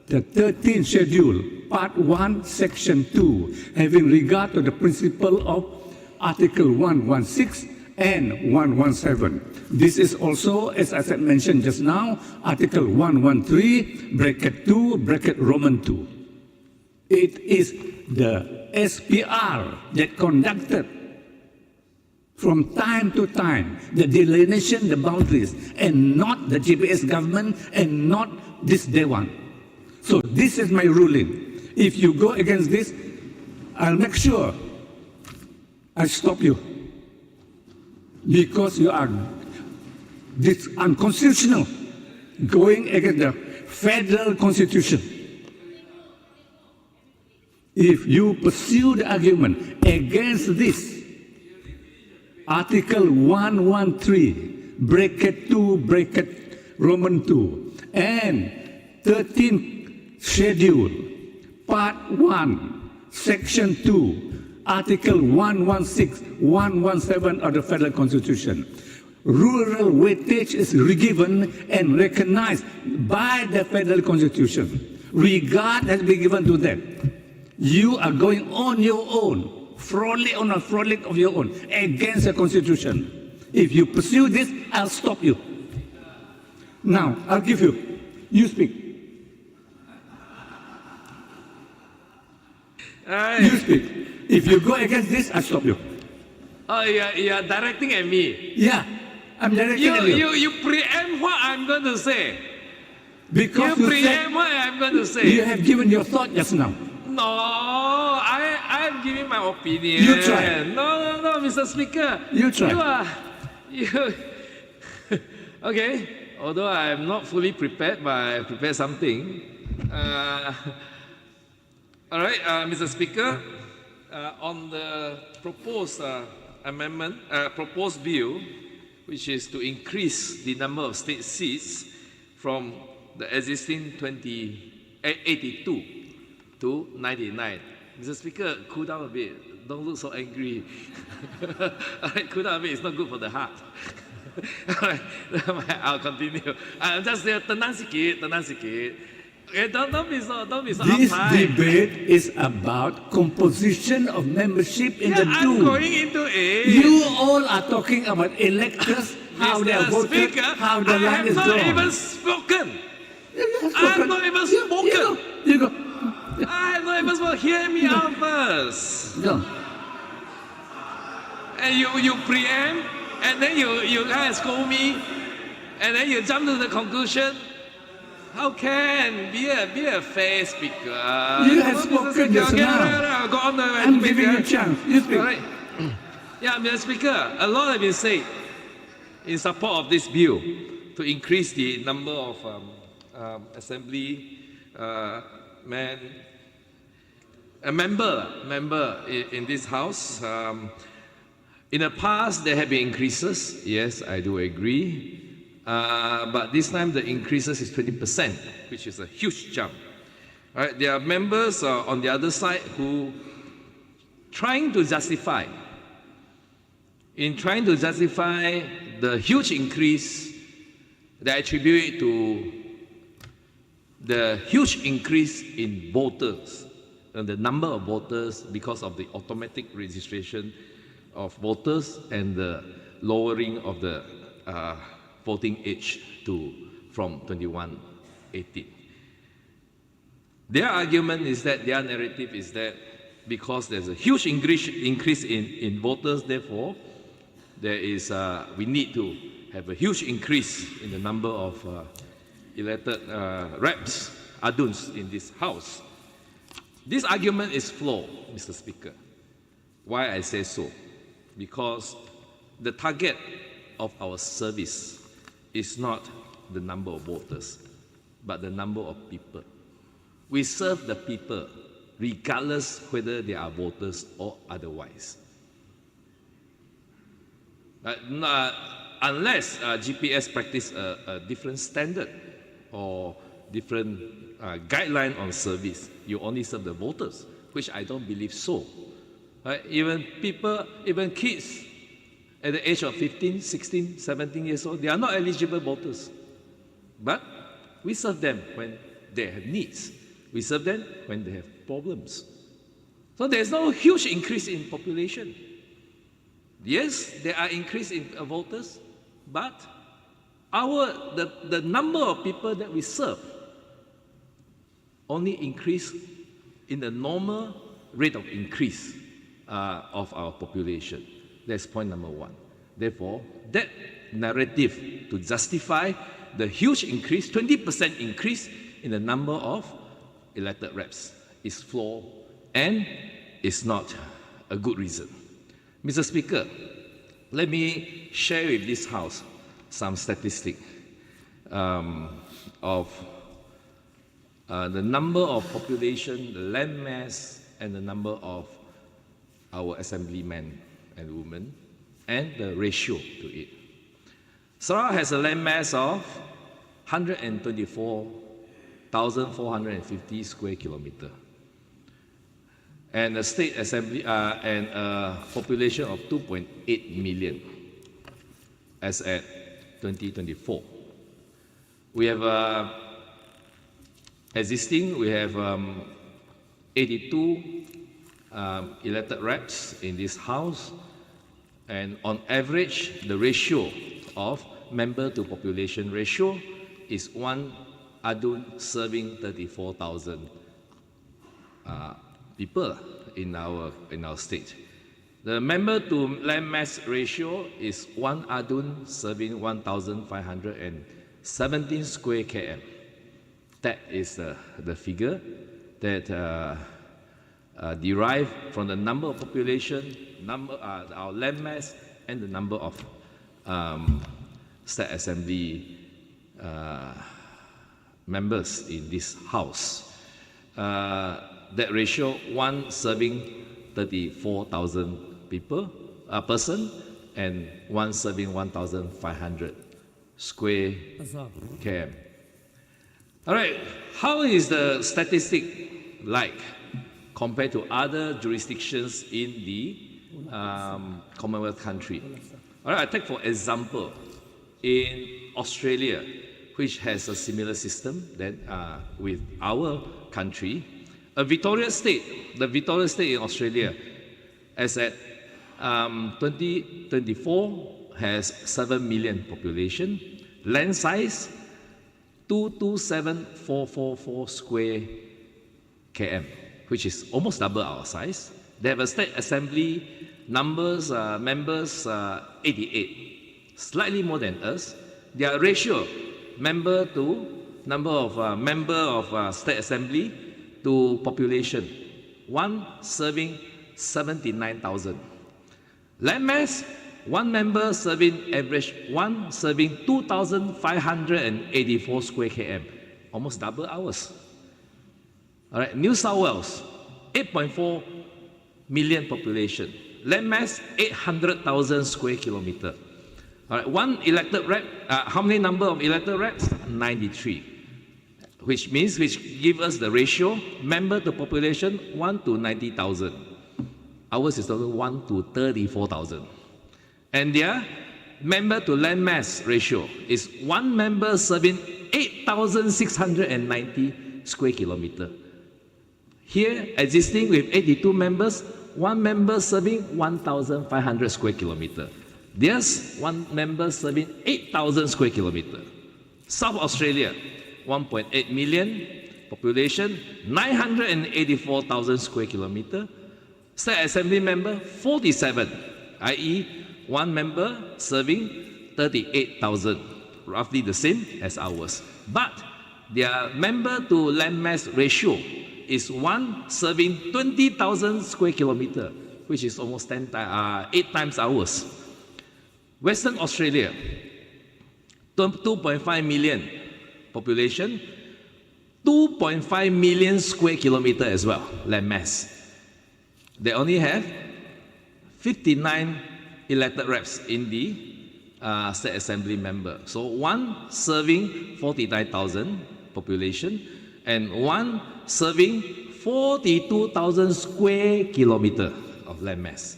A: the 13th Schedule, Part 1, Section 2, having regard to the principle of Article 116 and 117. This is also, as I said, mentioned just now, Article 113, bracket 2, bracket Roman 2. It is the SPR that conducted from time to time the delineation, the boundaries, and not the GPS government and not this DEWAN. So this is my ruling. If you go against this, I'll make sure I stop you, because you are this unconstitutional, going against the federal constitution. If you pursue the argument against this, Article 113, bracket 2, bracket Roman 2, and 13th Schedule, Part 1, Section 2, Article 116, 117 of the Federal Constitution. Rural weightage is given and recognized by the Federal Constitution. Regard has been given to them. You are going on your own, frolic on a frolic of your own, against the Constitution. If you pursue this, I'll stop you. Now, I'll give you. You speak. You speak. If you go against this, I'll stop you.
F: Oh, you're directing at me.
A: Yeah, I'm directing at you.
F: You preempt what I'm going to say.
A: Because
F: you
A: you
F: preempt
A: said
F: what I'm going to say.
A: you have given your thought just now.
F: No, I'm giving my opinion.
A: You try.
F: No, Mr. Speaker.
A: You try.
F: Okay, although I'm not fully prepared, but I prepared something. All right, Mr. Speaker, on the proposed amendment, proposed bill, which is to increase the number of state seats from the existing 82 to 99. Mr. Speaker, cool down a bit. Don't look so angry. All right, cool down a bit. It's not good for the heart. All right, I'll continue. Just tenang sikit. Okay, don't be so
A: This
F: uptight.
A: debate is about composition of membership in the
F: I'm
A: DEWAN.
F: going into it.
A: You all are talking about electors, how they are
F: Mr.
A: voted,
F: Speaker,
A: how the
F: I
A: line
F: have
A: is
F: not
A: drawn.
F: even spoken.
A: You have
F: I have
A: spoken.
F: not even spoken.
A: You go.
F: I have not even spoken. Hear me out first.
A: Go.
F: And you preempt, and then you guys scold me, and then you jump to the conclusion. How can be a fair speaker?
A: You have spoken just now.
F: Go on.
A: I'm giving you a chance. You speak.
F: All right. Yeah, Mr. Speaker, a lot has been said in support of this bill to increase the number of assembly a member in this house. In the past, there have been increases. Yes, I do agree. But this time, the increases is 20%, which is a huge jump. All right, there are members on the other side who trying to justify the huge increase, they attribute it to the huge increase in voters and the number of voters because of the automatic registration of voters and the lowering of the voting age from 21-18. Their argument is that, their narrative is that because there's a huge increase in voters, therefore there is we need to have a huge increase in the number of elected reps, aduns in this house. This argument is flawed, Mr. Speaker. Why I say so? Because the target of our service is not the number of voters, but the number of people. We serve the people regardless whether they are voters or otherwise. Unless GPS practice a different standard or different guideline on service, you only serve the voters, which I don't believe so. Even kids at the age of 15, 16, 17 years old, they are not eligible voters. But we serve them when they have needs. We serve them when they have problems. So there's no huge increase in population. Yes, there are increase in voters, but the number of people that we serve only increase in the normal rate of increase of our population. That's point number one. Therefore, that narrative to justify the huge increase, 20% increase in the number of elected reps is flawed and is not a good reason. Mr. Speaker, let me share with this House some statistics of the number of population, the land mass, and the number of our assemblymen and women, and the ratio to it. Sarawak has a land mass of 124,450 square kilometers, and a state assembly and a population of 2.8 million as at 2024. We have we have 82 elected reps in this house, and on average, the ratio of member to population ratio is 1 adun serving 34,000 people in our state. The member to land mass ratio is 1 adun serving 1,517 square km. That is the figure that derived from the number of population, our land mass, and the number of state assembly members in this house. That ratio, 1 serving 34,000 person, and 1 serving 1,500 square km. All right, how is the statistic like compared to other jurisdictions in the Commonwealth country? All right, I take for example, in Australia, which has a similar system that with our country, the Victoria State in Australia, as at 2024, has 7 million population, land size 227,444 square km, which is almost double our size. They have a state assembly members 88, slightly more than us. Their ratio, member to number of member of state assembly to population, 1 serving 79,000. Land mass, 1 member serving average 1 serving 2,584 square km, almost double ours. All right, New South Wales, 8.4 million population, land mass 800,000 square kilometer. All right, one elected rep, how many number of elected reps? 93, which give us the ratio, member to population, 1 to 90,000. Ours is only 1 to 34,000. And their member to land mass ratio is one member serving 8,690 square kilometer. Here, existing with 82 members, one member serving 1,500 square kilometer. There's one member serving 8,000 square kilometer. South Australia, 1.8 million population, 984,000 square kilometer. State Assembly member, 47, i.e. one member serving 38,000, roughly the same as ours. But their member to land mass ratio is one serving 20,000 square kilometer, which is almost 8 times ours. Western Australia, 2.5 million population, 2.5 million square kilometer as well, land mass. They only have 59 elected reps in the State Assembly member. So one serving 49,000 population and one serving 42,000 square kilometer of land mass.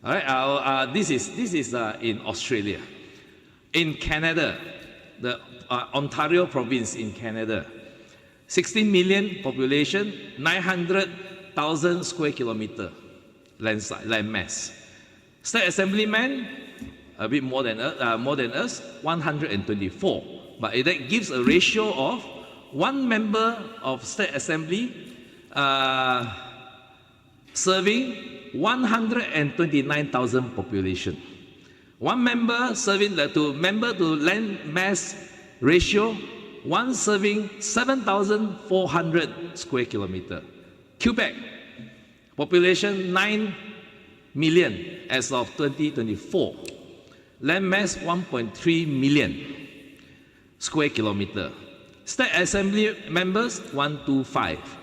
F: All right, this is in Australia. In Canada, the Ontario province in Canada, 16 million population, 900,000 square kilometer land mass. State Assemblyman, a bit more than us, 124. But that gives a ratio of one member of State Assembly serving 129,000 population. One member serving to land mass ratio, one serving 7,400 square kilometer. Quebec, population 9 million as of 2024. Land mass 1.3 million square kilometer. State Assembly members 125.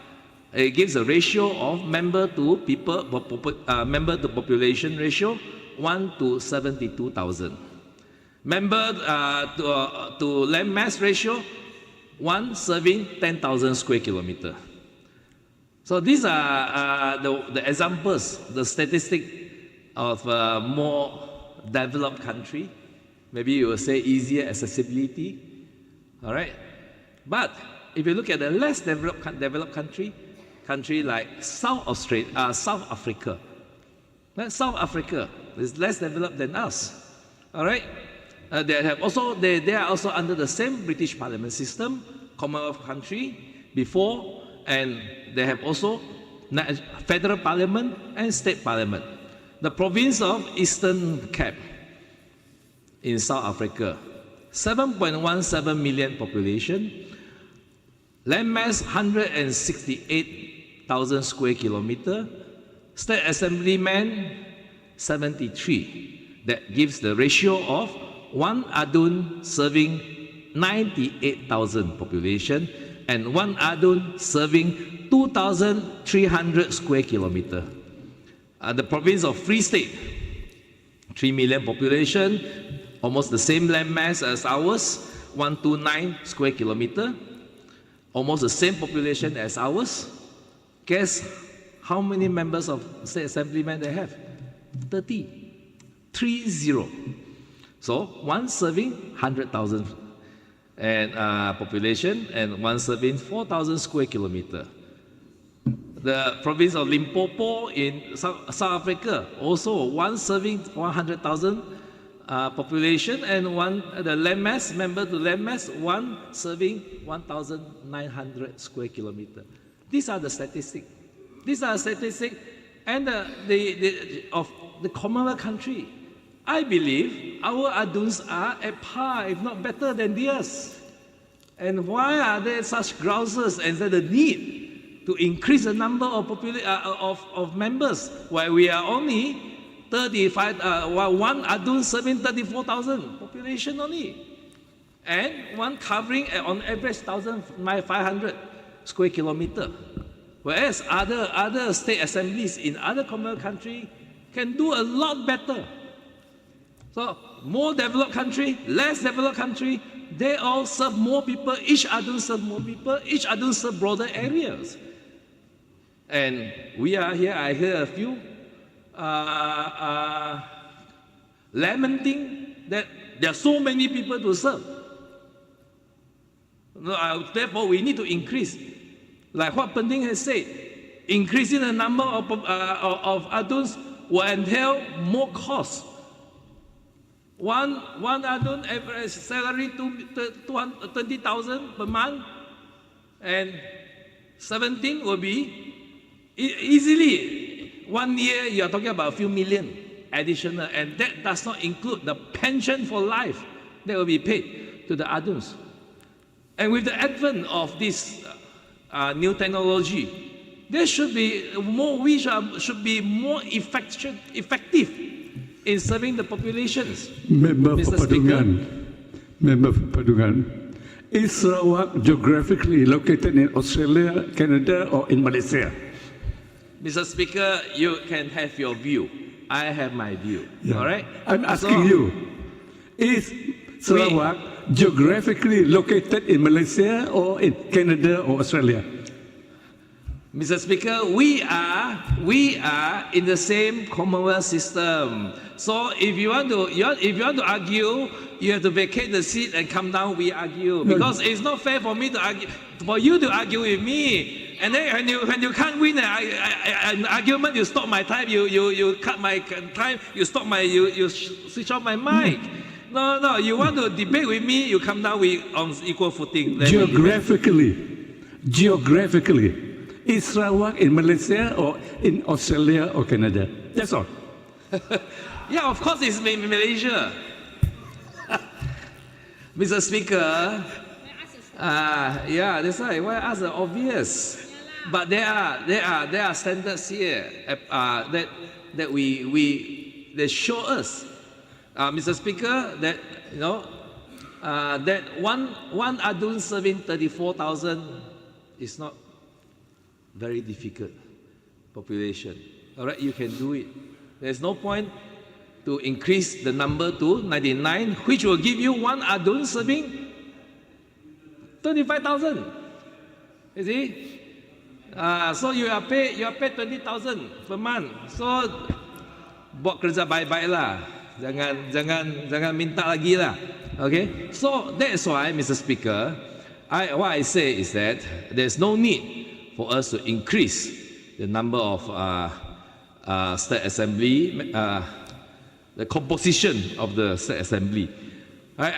F: It gives a ratio of member to population ratio 1 to 72,000. Member to land mass ratio 1 serving 10,000 square kilometer. So these are the examples, the statistic of more developed country. Maybe you will say easier accessibility. All right. But if you look at the less developed country like South Africa. South Africa is less developed than us. All right. They are also under the same British Parliament system, Commonwealth country before, and they have also federal parliament and state parliament. The province of Eastern Cape in South Africa, 7.17 million population, land mass 168,000 square kilometer, State Assemblyman 73. That gives the ratio of one Adun serving 98,000 population and one Adun serving 2,300 square kilometer. The province of Free State, 3 million population, almost the same land mass as ours, 129 square kilometer, almost the same population as ours. Guess how many members of State Assemblymen they have? 30. So one serving 100,000 and population and one serving 4,000 square kilometer. The province of Limpopo in South Africa, also one serving 100,000 population and one member to land mass, one serving 1,900 square kilometer. These are the statistics. These are statistics and of the Commonwealth country. I believe our Aduns are at par, if not better than theirs. And why are there such grouses and the need to increase the number of members while we are only 35, one Adun serving 34,000 population only, and one covering on average 1,500 square kilometer. Whereas other state assemblies in other Commonwealth countries can do a lot better. So more developed country, less developed country, they all serve more people, each other serve more people, each other serve broader areas. And we are here, I hear a few lamenting that there are so many people to serve. Therefore, we need to increase. Like what Pending has said, increasing the number of adults will entail more costs. One adult average salary to 20,000 per month, and 17 will be easily 1 year. You are talking about a few million additional, and that does not include the pension for life that will be paid to the adults. And with the advent of this new technology, there should be more. We should be more effective in serving the populations.
A: Member for
F: Mr. Speaker.
A: Member for Padungan. Is Sarawak geographically located in Australia, Canada, or in Malaysia?
F: Mr. Speaker, you can have your view. I have my view.
A: Yeah.
F: All right?
A: I'm asking you, is Sarawak geographically located in Malaysia or in Canada or Australia?
F: Mr. Speaker, we are in the same Commonwealth system. So if you want to argue, you have to vacate the seat and come down. We argue because it's not fair for me to argue, for you to argue with me. And then when you can't win an argument, you stop my time. You cut my time. You stop you switch off my mic. No. You want to debate with me? You come down. We on equal footing.
A: Geographically. Is Sarawak in Malaysia or in Australia or Canada? That's all.
F: Yeah, of course it's in Malaysia. Mr. Speaker, yeah, that's right. Why ask the obvious? But there are standards here that show us, Mr. Speaker, that that one adult serving 34,000 is not very difficult population. All right, you can do it. There's no point to increase the number to 99, which will give you one adult serving 25,000. You see? So you are paid 20,000 per month. So buat kerja baik-baik lah. Jangan minta lagi lah. Okay? So that's why, Mr. Speaker, what I say is that there's no need for us to increase the number of state assembly, the composition of the state assembly. Right,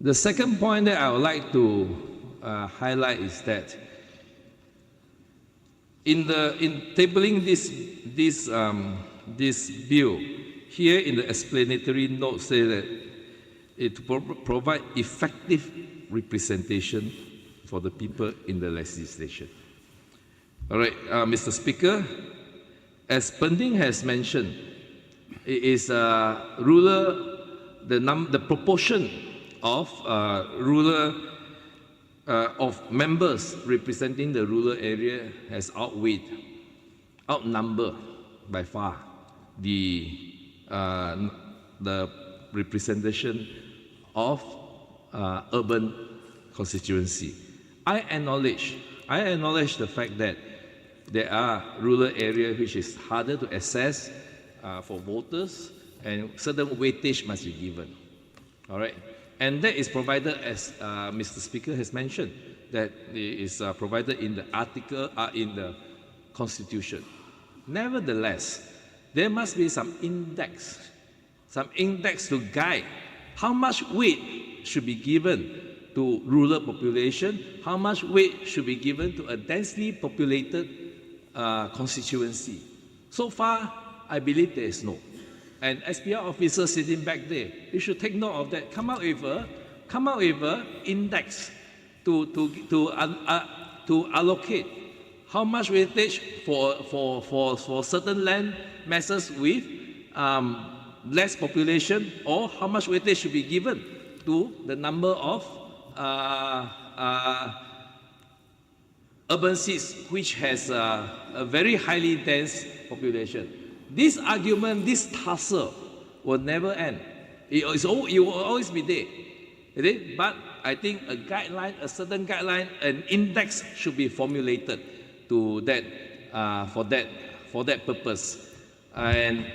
F: the second point that I would like to highlight is that in tabling this bill, here in the explanatory note say that it provide effective representation for the people in the legislation. All right, Mr. Speaker, as Pending has mentioned, it is the proportion of of members representing the rural area has outnumbered by far the representation of urban constituency. I acknowledge the fact that there are rural areas which is harder to access for voters, and certain weightage must be given. All right, and that is provided, as Mr. Speaker has mentioned, that it is provided in the article in the Constitution. Nevertheless, there must be some index to guide how much weight should be given to rural population, how much weight should be given to a densely populated constituency. So far, I believe there is no. And SPR officers sitting back there, you should take note of that. Come out with a index to allocate how much weightage for certain land masses with less population, or how much weightage should be given to the number of urban seats which has a very highly dense population. This argument, this tussle will never end. It will always be there. But I think a guideline, a certain guideline, an index should be formulated to that, for that purpose. And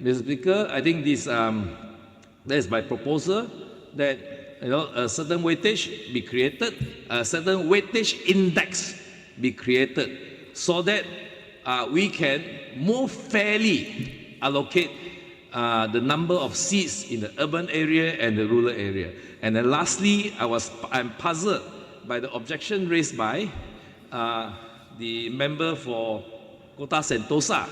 F: Mr. Speaker, I think this that is my proposal, that a certain weightage be created, a certain weightage index be created, so that we can more fairly allocate the number of seats in the urban area and the rural area. And then lastly, I'm puzzled by the objection raised by the member for Kota Sentosa,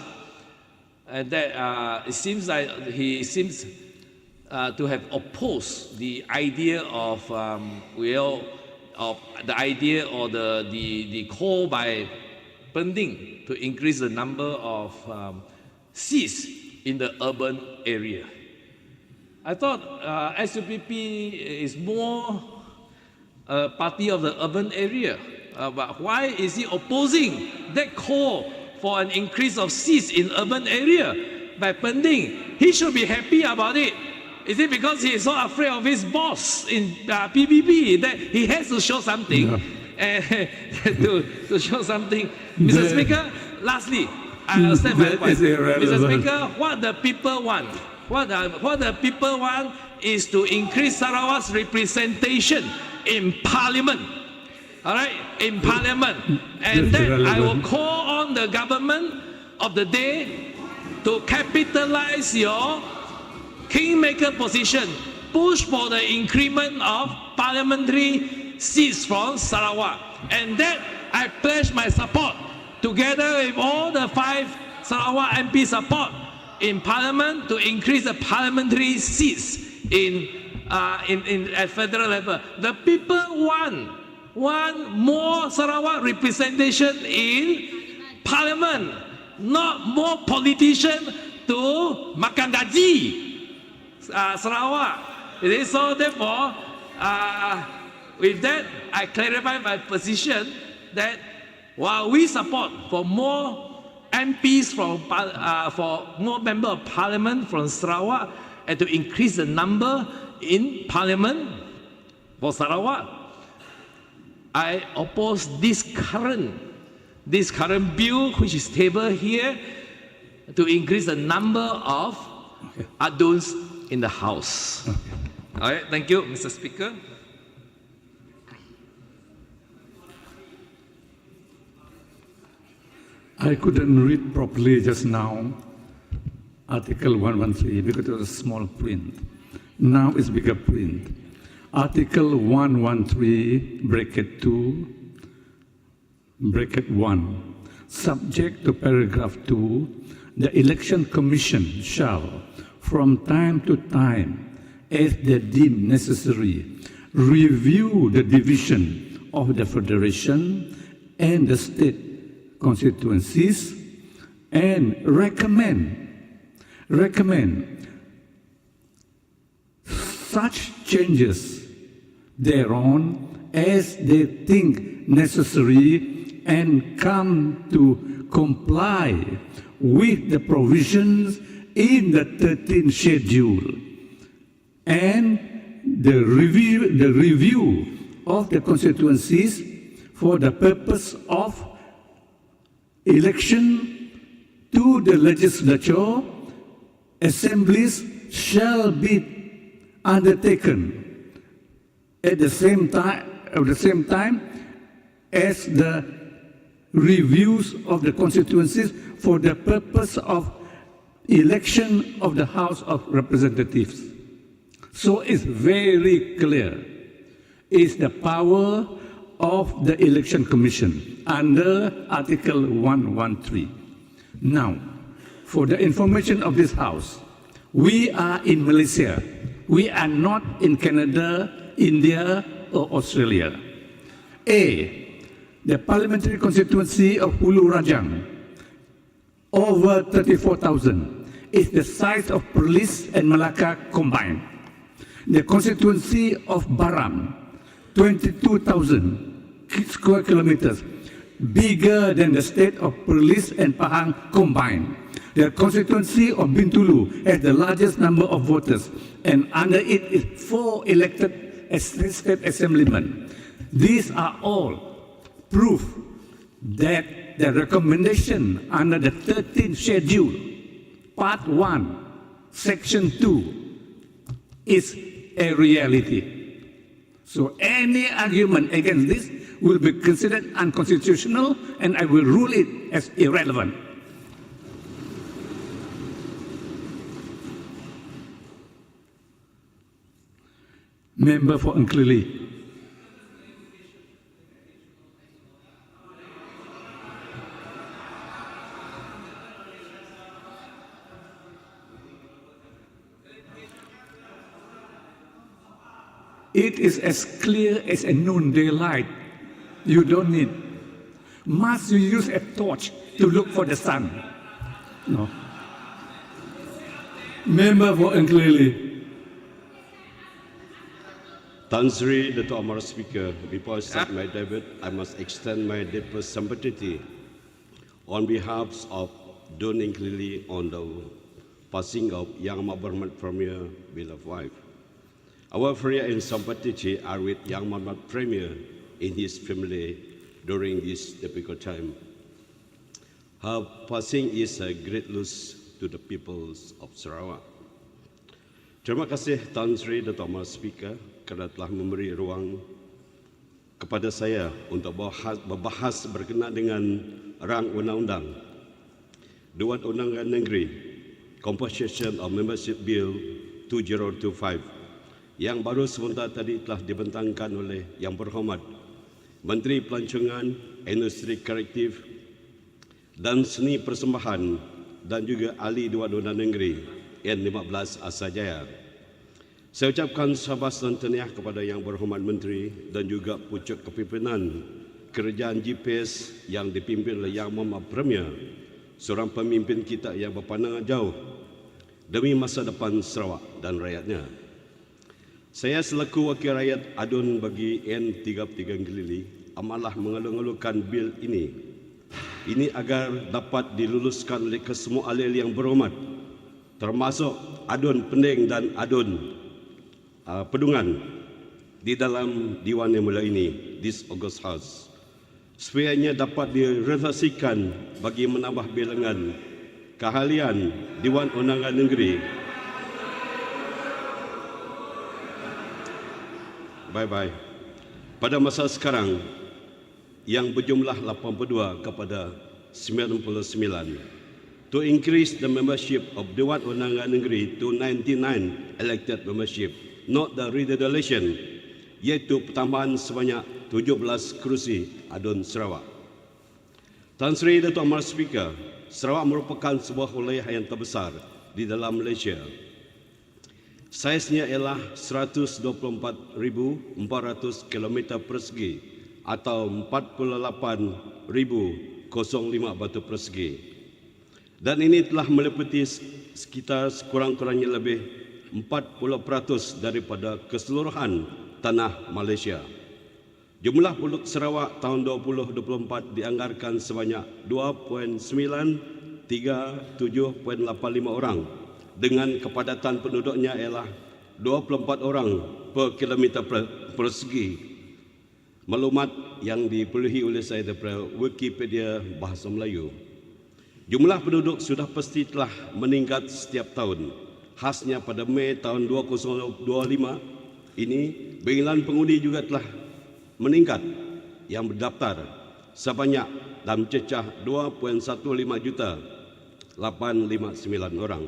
F: and that it seems like he seems to have opposed the idea of the idea or the call by Pending to increase the number of seats in the urban area. I thought SUPP is more a party of the urban area, but why is he opposing that call for an increase of seats in urban area by Pending? He should be happy about it. Is it because he is so afraid of his boss in PBB that he has to show something? No. To show something. Mr. Speaker, lastly, I understand my point. Mr. Speaker, what the people want, what the people want is to increase Sarawak's representation in Parliament. All right, in Parliament. And then I will call on the government of the day to capitalize your kingmaker position, push for the increment of parliamentary seats from Sarawak. And that I pledge my support, together with all the 5 Sarawak MP support in Parliament, to increase the parliamentary seats at federal level. The people want more Sarawak representation in Parliament, not more politicians to makan gaji Sarawak. So therefore, with that, I clarify my position that while we support for more MPs for more members of Parliament from Sarawak and to increase the number in Parliament for Sarawak, I oppose this current bill which is tabled here to increase the number of aduns in the House.
A: Okay.
F: All right, thank you, Mr. Speaker.
A: I couldn't read properly just now Article 113 because it was a small print. Now it's bigger print. Article 113, bracket 2, bracket 1. Subject to paragraph 2, the Election Commission shall, from time to time, as they deem necessary, review the division of the Federation and the state constituencies and recommend such changes thereon as they think necessary and come to comply with the provisions in the 13th schedule, and the review of the constituencies for the purpose of election to the legislature assemblies shall be undertaken at the same time as the reviews of the constituencies for the purpose of election of the House of Representatives. So it's very clear. It's the power of the Election Commission under Article 113. Now, for the information of this House, we are in Malaysia. We are not in Canada, India, or Australia. The parliamentary constituency of Hulu Rajang, over 34,000, is the size of Perlis and Malacca combined. The constituency of Baram, 22,000 square kilometers, bigger than the state of Perlis and Pahang combined. The constituency of Bintulu has the largest number of voters, and under it is 4 elected state assemblymen. These are all proof that the recommendation under the 13th schedule, Part 1, Section 2, is a reality. So any argument against this will be considered unconstitutional, and I will rule it as irrelevant. Member for Engkili. It is as clear as a noonday light. You don't need. Must you use a torch to look for the sun? No. Member for Engkili.
G: Tan Sri, the Honourable Speaker, before I start my debate, I must extend my deepest sympathy on behalf of Dun Engkili on the passing of Yang Muhammad Premier, beloved wife. Our prayer and sympathy are with Yang Muhammad Premier and his family during this difficult time. Her passing is a great loss to the peoples of Sarawak. Terima kasih Tan Sri, the Honourable Speaker, kerana telah memberi ruang kepada saya untuk membahas berkenaan dengan rang undang-undang Dewan Undangan Negeri Composition of Membership Bill 2025 yang baru sebentar tadi telah dibentangkan oleh Yang Berhormat Menteri Pelancongan, Industri Kreatif dan Seni Persembahan dan juga Ahli Dewan Undangan Negeri N15 Asajaya. Saya ucapkan syabas dan tahniah kepada Yang Berhormat Menteri dan juga pucuk kepimpinan kerajaan GPS yang dipimpin oleh Yang Muhammad Premier, seorang pemimpin kita yang berpandangan jauh demi masa depan Sarawak dan rakyatnya. Saya selaku wakil rakyat adun bagi N33 Engkili amatlah mengeluh-ngeluhkan bil ini. Ini agar dapat diluluskan oleh kesemua ahli yang berhormat, termasuk adun Pending dan adun Pedungan di dalam Dewan yang mulia ini, this August House, supaya ia dapat direalisasikan bagi menambah bilangan keahlian Dewan Undangan Negeri. Bye-bye. Pada masa sekarang yang berjumlah 82 kepada 99, to increase the membership of Dewan Undangan Negeri to 99 elected membership, not the rededication, iaitu pertambahan sebanyak 17 kerusi adun Sarawak. Tan Sri Datuk Amar Speaker, Sarawak merupakan sebuah wilayah yang terbesar di dalam Malaysia. Saiznya ialah 124,400 km persegi atau 48,005 batu persegi. Dan ini telah meliputi sekitar sekurang-kurangnya lebih 40% daripada keseluruhan tanah Malaysia. Jumlah penduduk Sarawak tahun 2024 dianggarkan sebanyak 2.937.85 orang dengan kepadatan penduduknya ialah 24 orang per kilometer persegi. Maklumat yang diperolehi oleh saya daripada Wikipedia Bahasa Melayu. Jumlah penduduk sudah pasti telah meningkat setiap tahun. Khasnya pada Mei tahun 2025 ini, bilangan pengundi juga telah meningkat yang berdaftar sebanyak dan mencecah 2.15 juta 859 orang.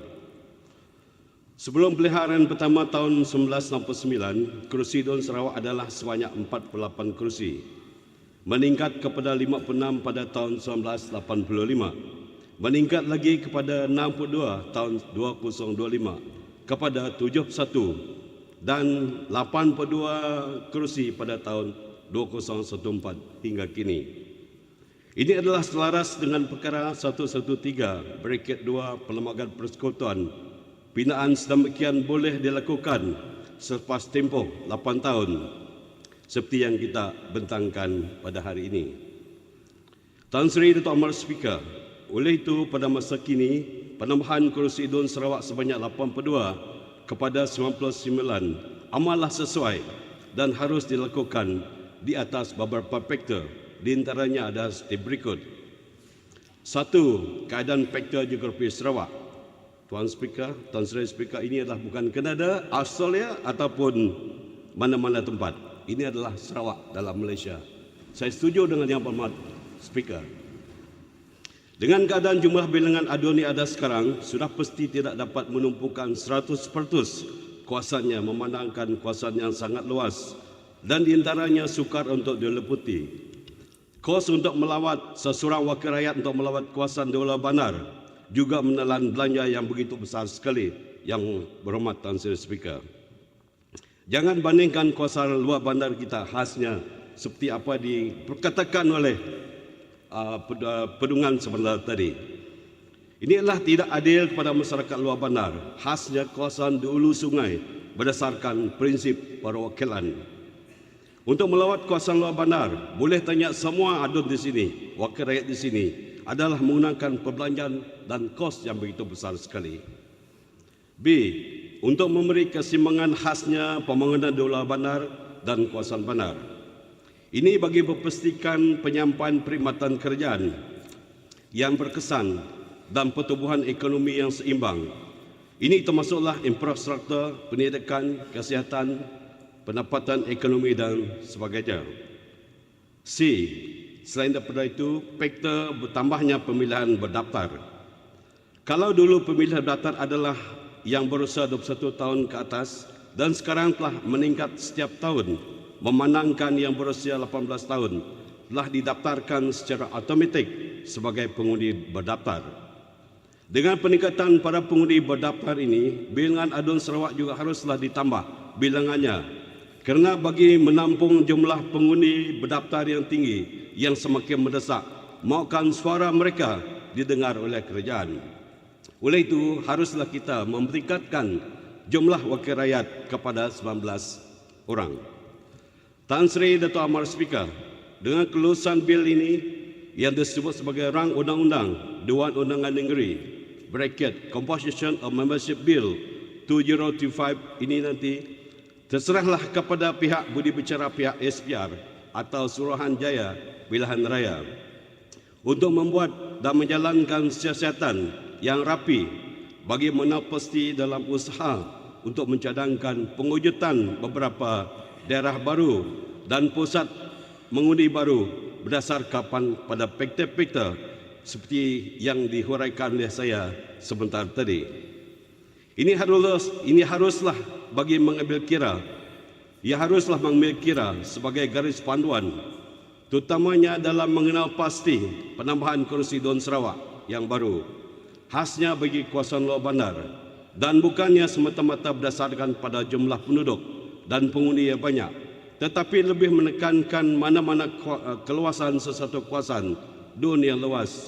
G: Sebelum peliharaan pertama tahun 1969, kerusi Dun Sarawak adalah sebanyak 48 kerusi, meningkat kepada 56 pada tahun 1985. Meningkat lagi kepada 62 tahun 2025, kepada 71 dan 82 kerusi pada tahun 2014 hingga kini. Ini adalah selaras dengan perkara 113/2 Perlembagaan Persekutuan. Binaan sedemikian boleh dilakukan selepas tempoh 8 tahun seperti yang kita bentangkan pada hari ini. Tan Sri Dato' Amar Speaker, oleh itu pada masa kini, penambahan kerusi DUN Sarawak sebanyak 82 kepada 99 amatlah sesuai dan harus dilakukan di atas beberapa faktor. Di antaranya ada seperti berikut. 1. Keadaan faktor geografi Sarawak. Tuan Speaker, Tuan Sri Speaker, ini adalah bukan Kanada, Australia ataupun mana-mana tempat. Ini adalah Sarawak dalam Malaysia. Saya setuju dengan yang berhormat Speaker. Dengan keadaan jumlah bilangan ADUN yang ada sekarang, sudah pasti tidak dapat menumpukan 100% kuasanya, memandangkan kuasaan yang sangat luas dan di antaranya sukar untuk diliputi. Kos untuk melawat seseorang wakil rakyat untuk melawat kawasan Dewan Bandar juga menelan belanja yang begitu besar sekali, yang berhormat Tan Sri Speaker. Jangan bandingkan kawasan luar bandar kita khasnya seperti apa diperkatakan oleh pedungan sebentar tadi. Ini adalah tidak adil kepada masyarakat luar bandar, khasnya kawasan di hulu sungai berdasarkan prinsip perwakilan. Untuk melawat kawasan luar bandar, boleh tanya semua ADUN di sini, wakil rakyat di sini, adalah menggunakan perbelanjaan dan kos yang begitu besar sekali. B. Untuk memberi keseimbangan khasnya pembangunan di luar bandar dan kawasan bandar. Ini bagi memastikan penyampaian perkhidmatan kerajaan yang berkesan dan pertumbuhan ekonomi yang seimbang. Ini termasuklah infrastruktur, pendidikan, kesihatan, pendapatan ekonomi dan sebagainya. C. Selain daripada itu, faktor bertambahnya pemilihan berdaftar. Kalau dulu pemilihan berdaftar adalah yang berusia 21 tahun ke atas dan sekarang telah meningkat setiap tahun, memandangkan yang berusia 18 tahun telah didaftarkan secara automatik sebagai pengundi berdaftar. Dengan peningkatan para pengundi berdaftar ini, bilangan ADUN Sarawak juga haruslah ditambah bilangannya, kerana bagi menampung jumlah pengundi berdaftar yang tinggi yang semakin mendesak, mahukan suara mereka didengar oleh kerajaan. Oleh itu, haruslah kita meningkatkan jumlah wakil rakyat kepada 19 orang. Tan Sri Dato' Amar Speaker, dengan kelulusan bil ini yang disebut sebagai rang undang-undang Dewan Undangan Negeri Composition of Membership Bill 2025 ini nanti terserahlah kepada pihak budi bicara pihak SPR atau Suruhanjaya Pilihan Raya untuk membuat dan menjalankan siasatan yang rapi bagi menapasti dalam usaha untuk mencadangkan pengujutan beberapa daerah baru dan pusat mengundi baru berdasarkan pada faktor-faktor seperti yang dihuraikan oleh saya sebentar tadi. Ini haruslah bagi mengambil kira, haruslah mengambil kira sebagai garis panduan, terutamanya dalam mengenal pasti penambahan kerusi DUN Sarawak yang baru, khasnya bagi kawasan luar bandar, dan bukannya semata-mata berdasarkan pada jumlah penduduk dan pengundi yang banyak, tetapi lebih menekankan mana-mana keluasan sesuatu kawasan DUN yang luas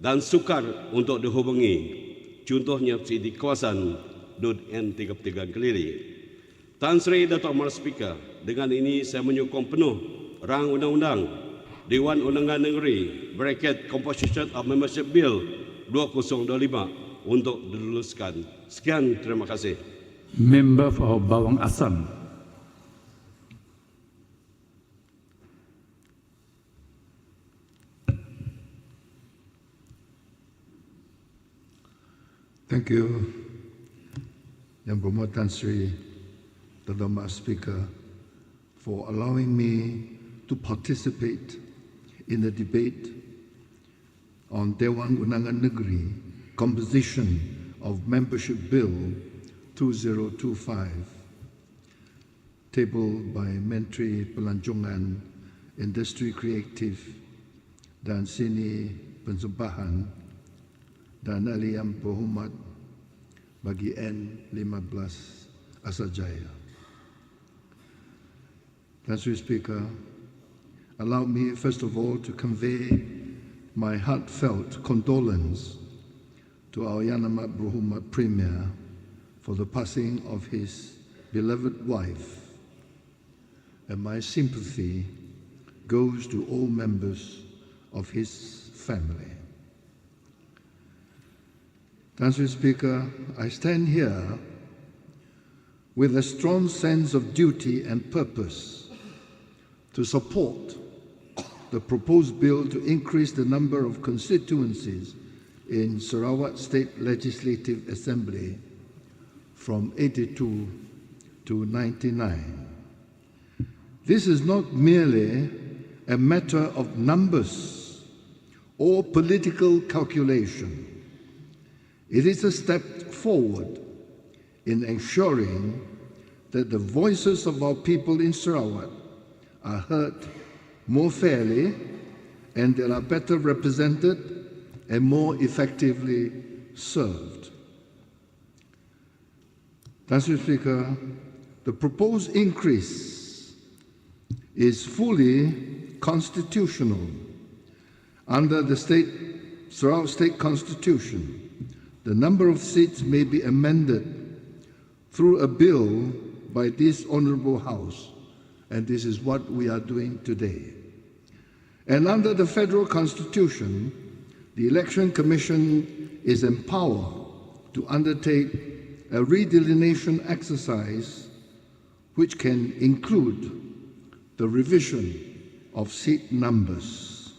G: dan sukar untuk dihubungi. Contohnya di kawasan DUN N33 Keliri. Tan Sri Dato' Amar Speaker, dengan ini saya menyokong penuh rang undang-undang Dewan Undangan Negeri Composition of Membership Bill 2025 untuk diluluskan. Sekian, terima kasih.
A: Member for Bawang Asam.
H: Thank you, Yang Berhormat Tan Sri Dato' Amar Speaker, for allowing me to participate in the debate on Dewan Undangan Negeri Composition of Membership Bill 2025, tabled by Menteri Pelancongan, Industri Kreatif dan Seni Pensumpahan dan Ahli Yang Berhormat bagi N15 Asarjaya. Tan Sri Speaker, allow me first of all to convey my heartfelt condolence to our Yang Amat Berhormat Premier for the passing of his beloved wife, and my sympathy goes to all members of his family. Mr. Speaker, I stand here with a strong sense of duty and purpose to support the proposed bill to increase the number of constituencies in Sarawak State Legislative Assembly from 82 to 99. This is not merely a matter of numbers or political calculation. It is a step forward in ensuring that the voices of our people in Sarawak are heard more fairly and they are better represented and more effectively served. Mr. Speaker, the proposed increase is fully constitutional. Under the Sarawak State Constitution, the number of seats may be amended through a bill by this Honourable House, and this is what we are doing today. And under the Federal Constitution, the Election Commission is empowered to undertake a redelineation exercise which can include the revision of seat numbers.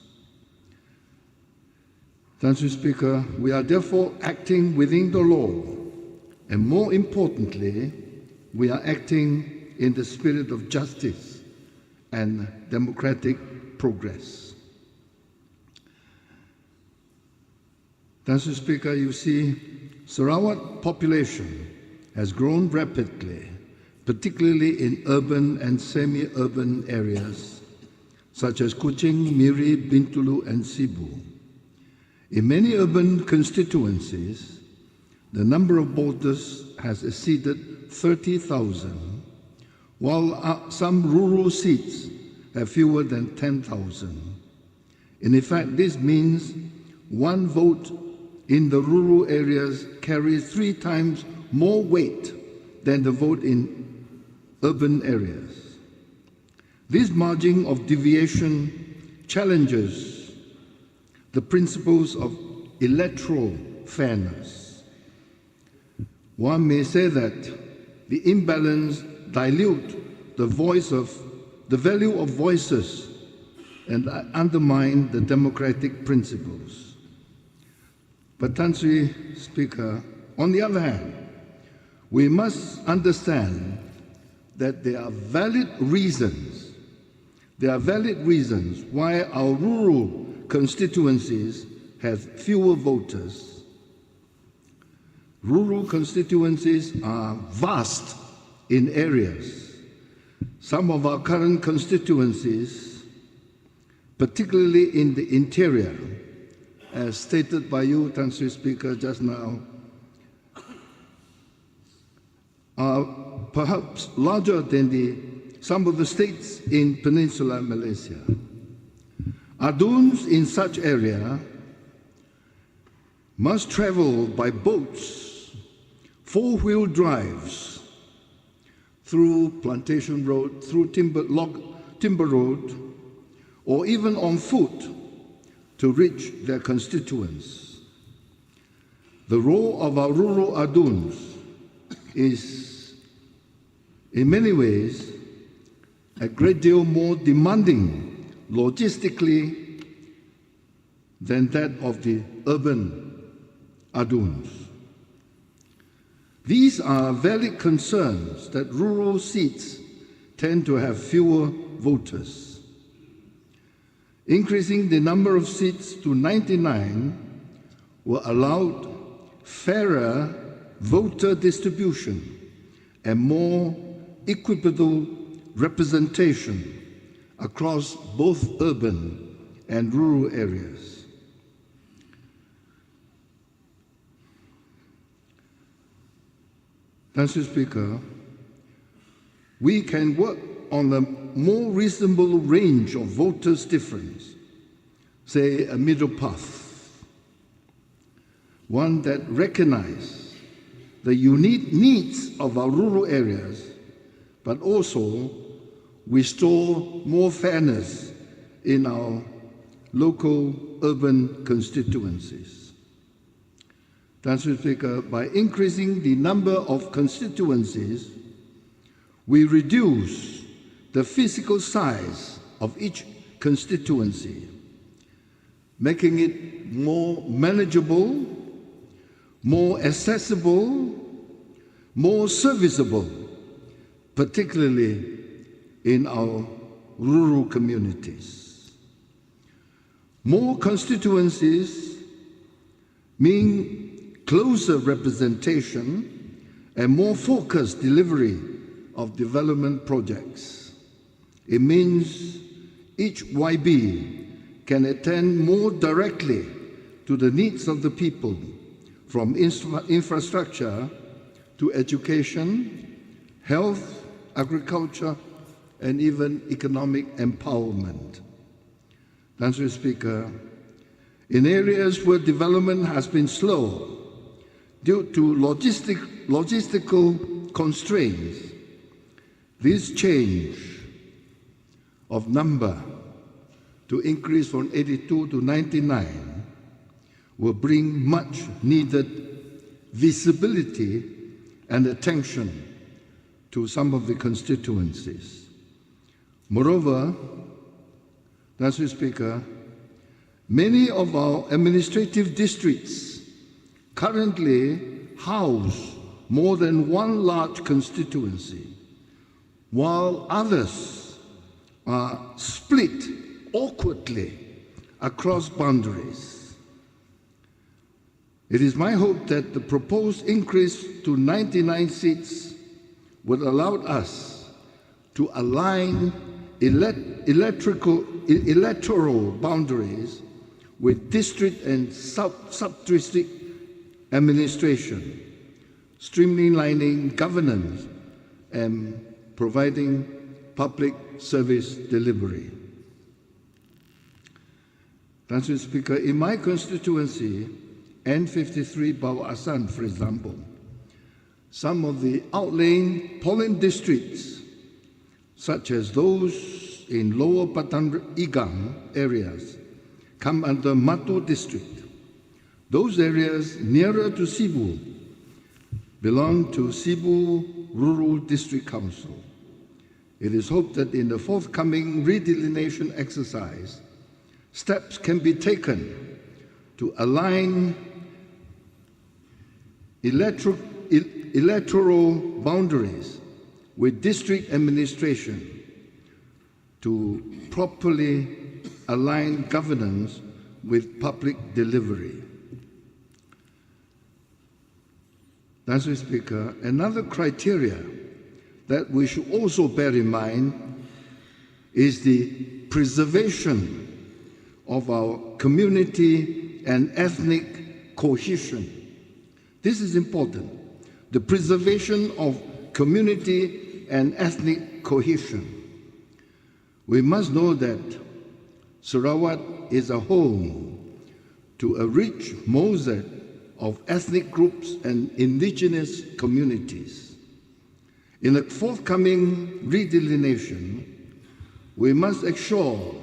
H: Mr. Speaker, we are therefore acting within the law, and more importantly, we are acting in the spirit of justice and democratic progress. Mr. Speaker, you see, Sarawak population has grown rapidly, particularly in urban and semi-urban areas such as Kuching, Miri, Bintulu, and Sibu. In many urban constituencies, the number of voters has exceeded 30,000, while some rural seats have fewer than 10,000. In effect, this means one vote in the rural areas carries 3 times more weight than the vote in urban areas. This margin of deviation challenges the principles of electoral fairness. One may say that the imbalance dilutes the value of voices and undermine the democratic principles. But, Mr. Speaker, on the other hand, we must understand that there are valid reasons why our rural constituencies have fewer voters. Rural constituencies are vast in areas. Some of our current constituencies, particularly in the interior, as stated by you, Mr. Speaker, just now, are perhaps larger than some of the states in Peninsular Malaysia. Aduns in such area must travel by boats, 4-wheel drives, through Plantation Road, through Timber Road, or even on foot to reach their constituents. The role of our rural Aduns is, in many ways, a great deal more demanding logistically than that of the urban Aduns. These are valid concerns that rural seats tend to have fewer voters. Increasing the number of seats to 99 will allow fairer voter distribution and more equitable representation across both urban and rural areas. Mr. Speaker, we can work on a more reasonable range of voters' difference, say a middle path, one that recognizes the unique needs of our rural areas, but also restore more fairness in our local urban constituencies. Mr. Speaker, by increasing the number of constituencies, we reduce the physical size of each constituency, making it more manageable, more accessible, more serviceable, particularly in our rural communities. More constituencies mean closer representation and more focused delivery of development projects. It means each YB can attend more directly to the needs of the people, from infrastructure to education, health, agriculture, and even economic empowerment. Mr. Speaker, in areas where development has been slow due to logistical constraints, this change of number to increase from 82 to 99 will bring much needed visibility and attention to some of the constituencies. Moreover, Mr. Speaker, many of our administrative districts currently house more than one large constituency, while others are split awkwardly across boundaries. It is my hope that the proposed increase to 99 seats would allow us to align electoral boundaries with district and sub-district administration, streamlining governance and providing public service delivery. Mr. Speaker, in my constituency, N53 Bawah Asan, for example, some of the outlying polling districts, such as those in Lower Patan Igang areas, come under Matu district. Those areas nearer to Cebu belong to Cebu Rural District Council. It is hoped that in the forthcoming redelineation exercise, steps can be taken to align electoral boundaries with district administration to properly align governance with public delivery. Mr. Speaker, another criteria that we should also bear in mind is the preservation of our community and ethnic cohesion. This is important, the preservation of community and ethnic cohesion. We must know that Sarawak is a home to a rich mosaic of ethnic groups and indigenous communities. In the forthcoming redelineation, we must ensure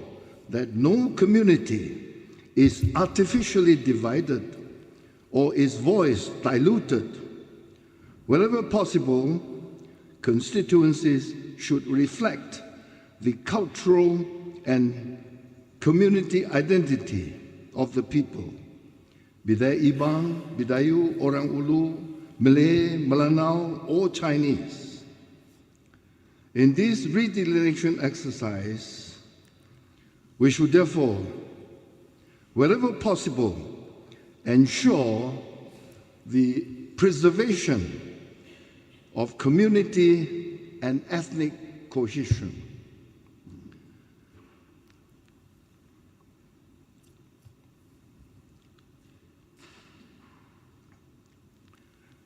H: that no community is artificially divided or its voice diluted. Wherever possible, constituencies should reflect the cultural and community identity of the people, be they Ibang, Bidayu, Orang Ulu, Malay, Melanau, or Chinese. In this redelineation exercise, we should therefore, wherever possible, ensure the preservation of community and ethnic cohesion.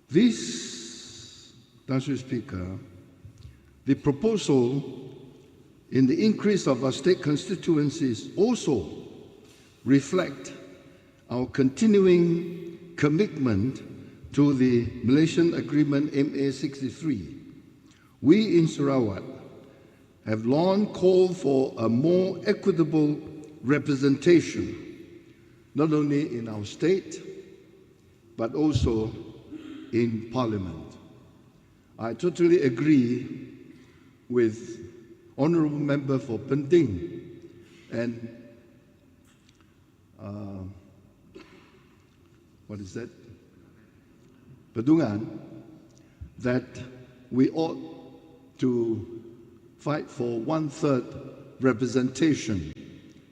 H: This, Mr. Speaker, the proposal in the increase of our state constituencies also reflect our continuing commitment to the Malaysian Agreement MA63. We in Sarawak have long called for a more equitable representation, not only in our state, but also in Parliament. I totally agree with Honourable Member for Penting and Bedungan, that we ought to fight for 1/3 representation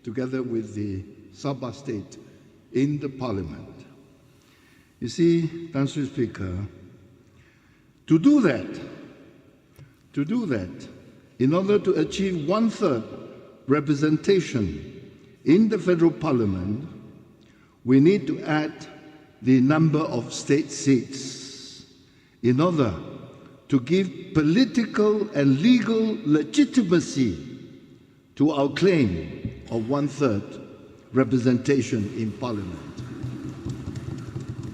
H: together with the Sabah state in the Parliament. You see, Mr. Speaker, to do that, in order to achieve 1/3 representation in the federal parliament, we need to add the number of state seats in order to give political and legal legitimacy to our claim of 1/3 representation in parliament.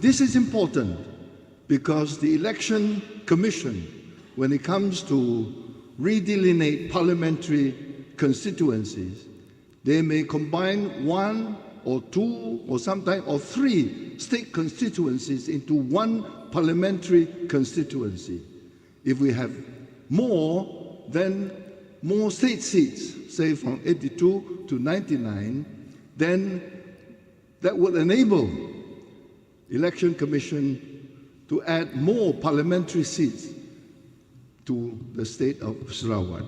H: This is important because the Election Commission, when it comes to redelineate parliamentary constituencies, they may combine 1 or 2 or sometimes 3 state constituencies into one parliamentary constituency. If we have more state seats, say from 82 to 99, then that would enable Election Commission to add more parliamentary seats to the state of Sarawak.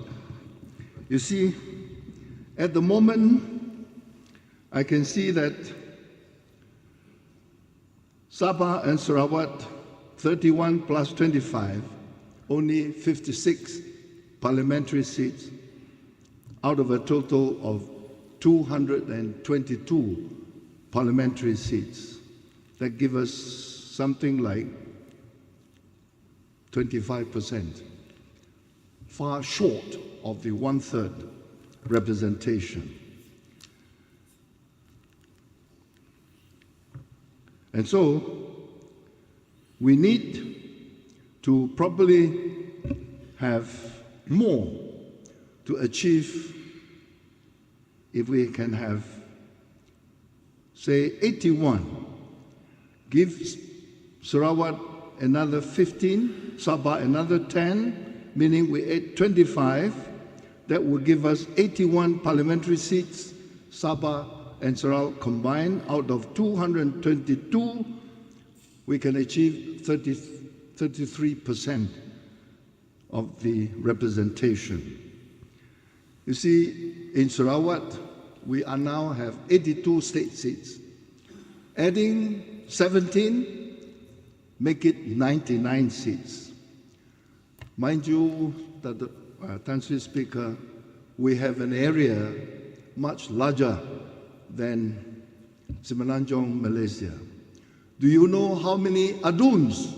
H: You see, at the moment, I can see that Sabah and Sarawak, 31 plus 25, only 56 parliamentary seats out of a total of 222 parliamentary seats. That gives us something like 25%, far short of the 1/3 representation. And so we need to probably have more to achieve. If we can have, say, 81, give Sarawak another 15, Sabah another 10, meaning we add 25, that would give us 81 parliamentary seats, Sabah and Sarawak combined. Out of 222, we can achieve 33% of the representation. You see, in Sarawak, we are now have 82 state seats. Adding 17, make it 99 seats. Mind you, that Mr. Speaker, we have an area much larger than Semenanjung, Malaysia. Do you know how many aduns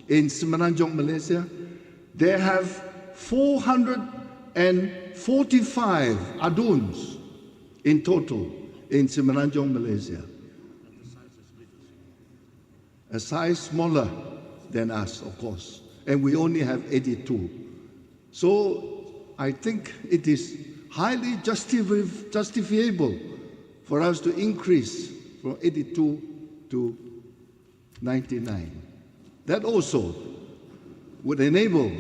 H: in Semenanjung, Malaysia? They have 445 aduns in total in Semenanjung, Malaysia. A size smaller than us, of course, and we only have 82. So I think it is highly justifiable for us to increase from 82 to 99. That also would enable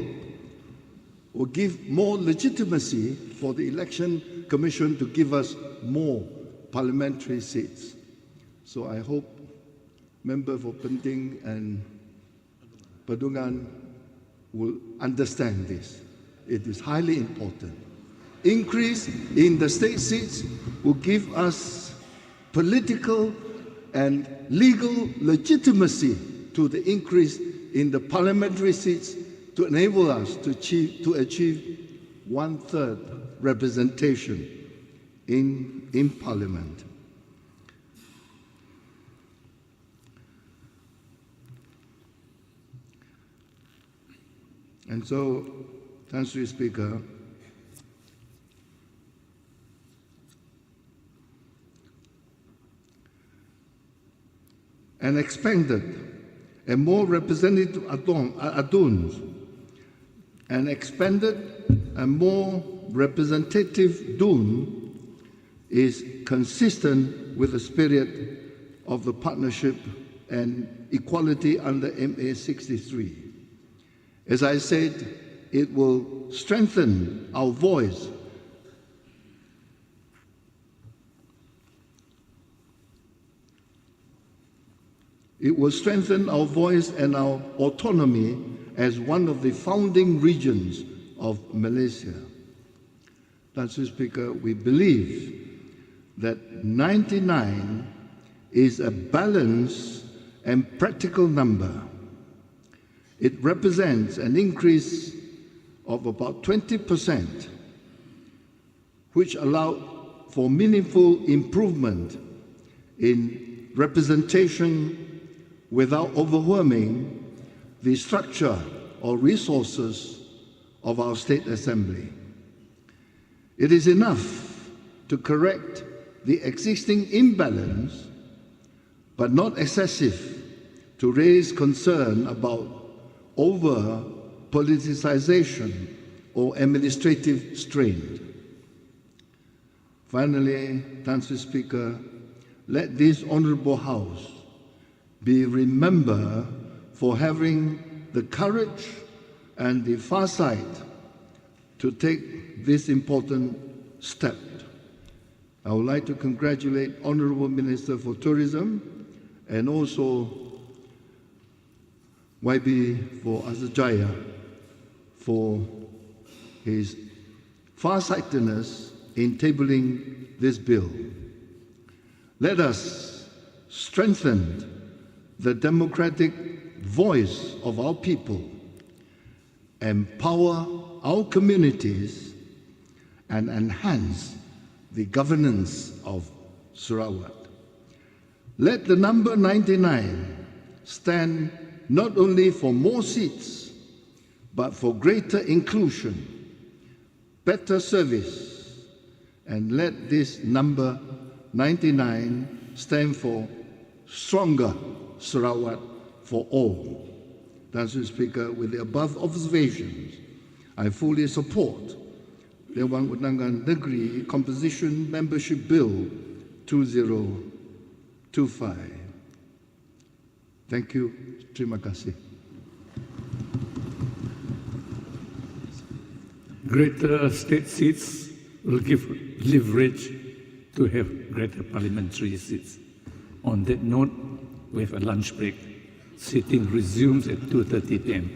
H: or give more legitimacy for the Election Commission to give us more parliamentary seats. So I hope Member for Penting and Bedungan will understand this. It is highly important. Increase in the state seats will give us political and legal legitimacy to the increase in the parliamentary seats to enable us to achieve 1/3 representation in Parliament. And so, Mr. Speaker, an expanded and more representative aduns, an expanded and more representative DUN is consistent with the spirit of the partnership and equality under MA 63. As I said, it will strengthen our voice and our autonomy as one of the founding regions of Malaysia. Mr. Speaker, we believe that 99 is a balanced and practical number. It represents an increase of about 20%, which allowed for meaningful improvement in representation without overwhelming the structure or resources of our State Assembly. It is enough to correct the existing imbalance, but not excessive to raise concern about over-politicization or administrative strain. Finally, Mr. Speaker, let this Honourable House be remembered for having the courage and the foresight to take this important step. I would like to congratulate Honourable Minister for Tourism and also YB for Azajaya for his farsightedness in tabling this bill. Let us strengthen the democratic voice of our people, empower our communities, and enhance the governance of Sarawak. Let the number 99 stand not only for more seats, but for greater inclusion, better service, and let this number 99 stand for stronger Sarawak for all. Mr. Speaker, with the above observations, I fully support DEWAN UNDANGAN NEGERI Composition Membership Bill 2025. Thank you. Terima kasih.
A: Greater state seats will give leverage to have greater parliamentary seats. On that note, we have a lunch break. Sitting resumes at 2:30 p.m.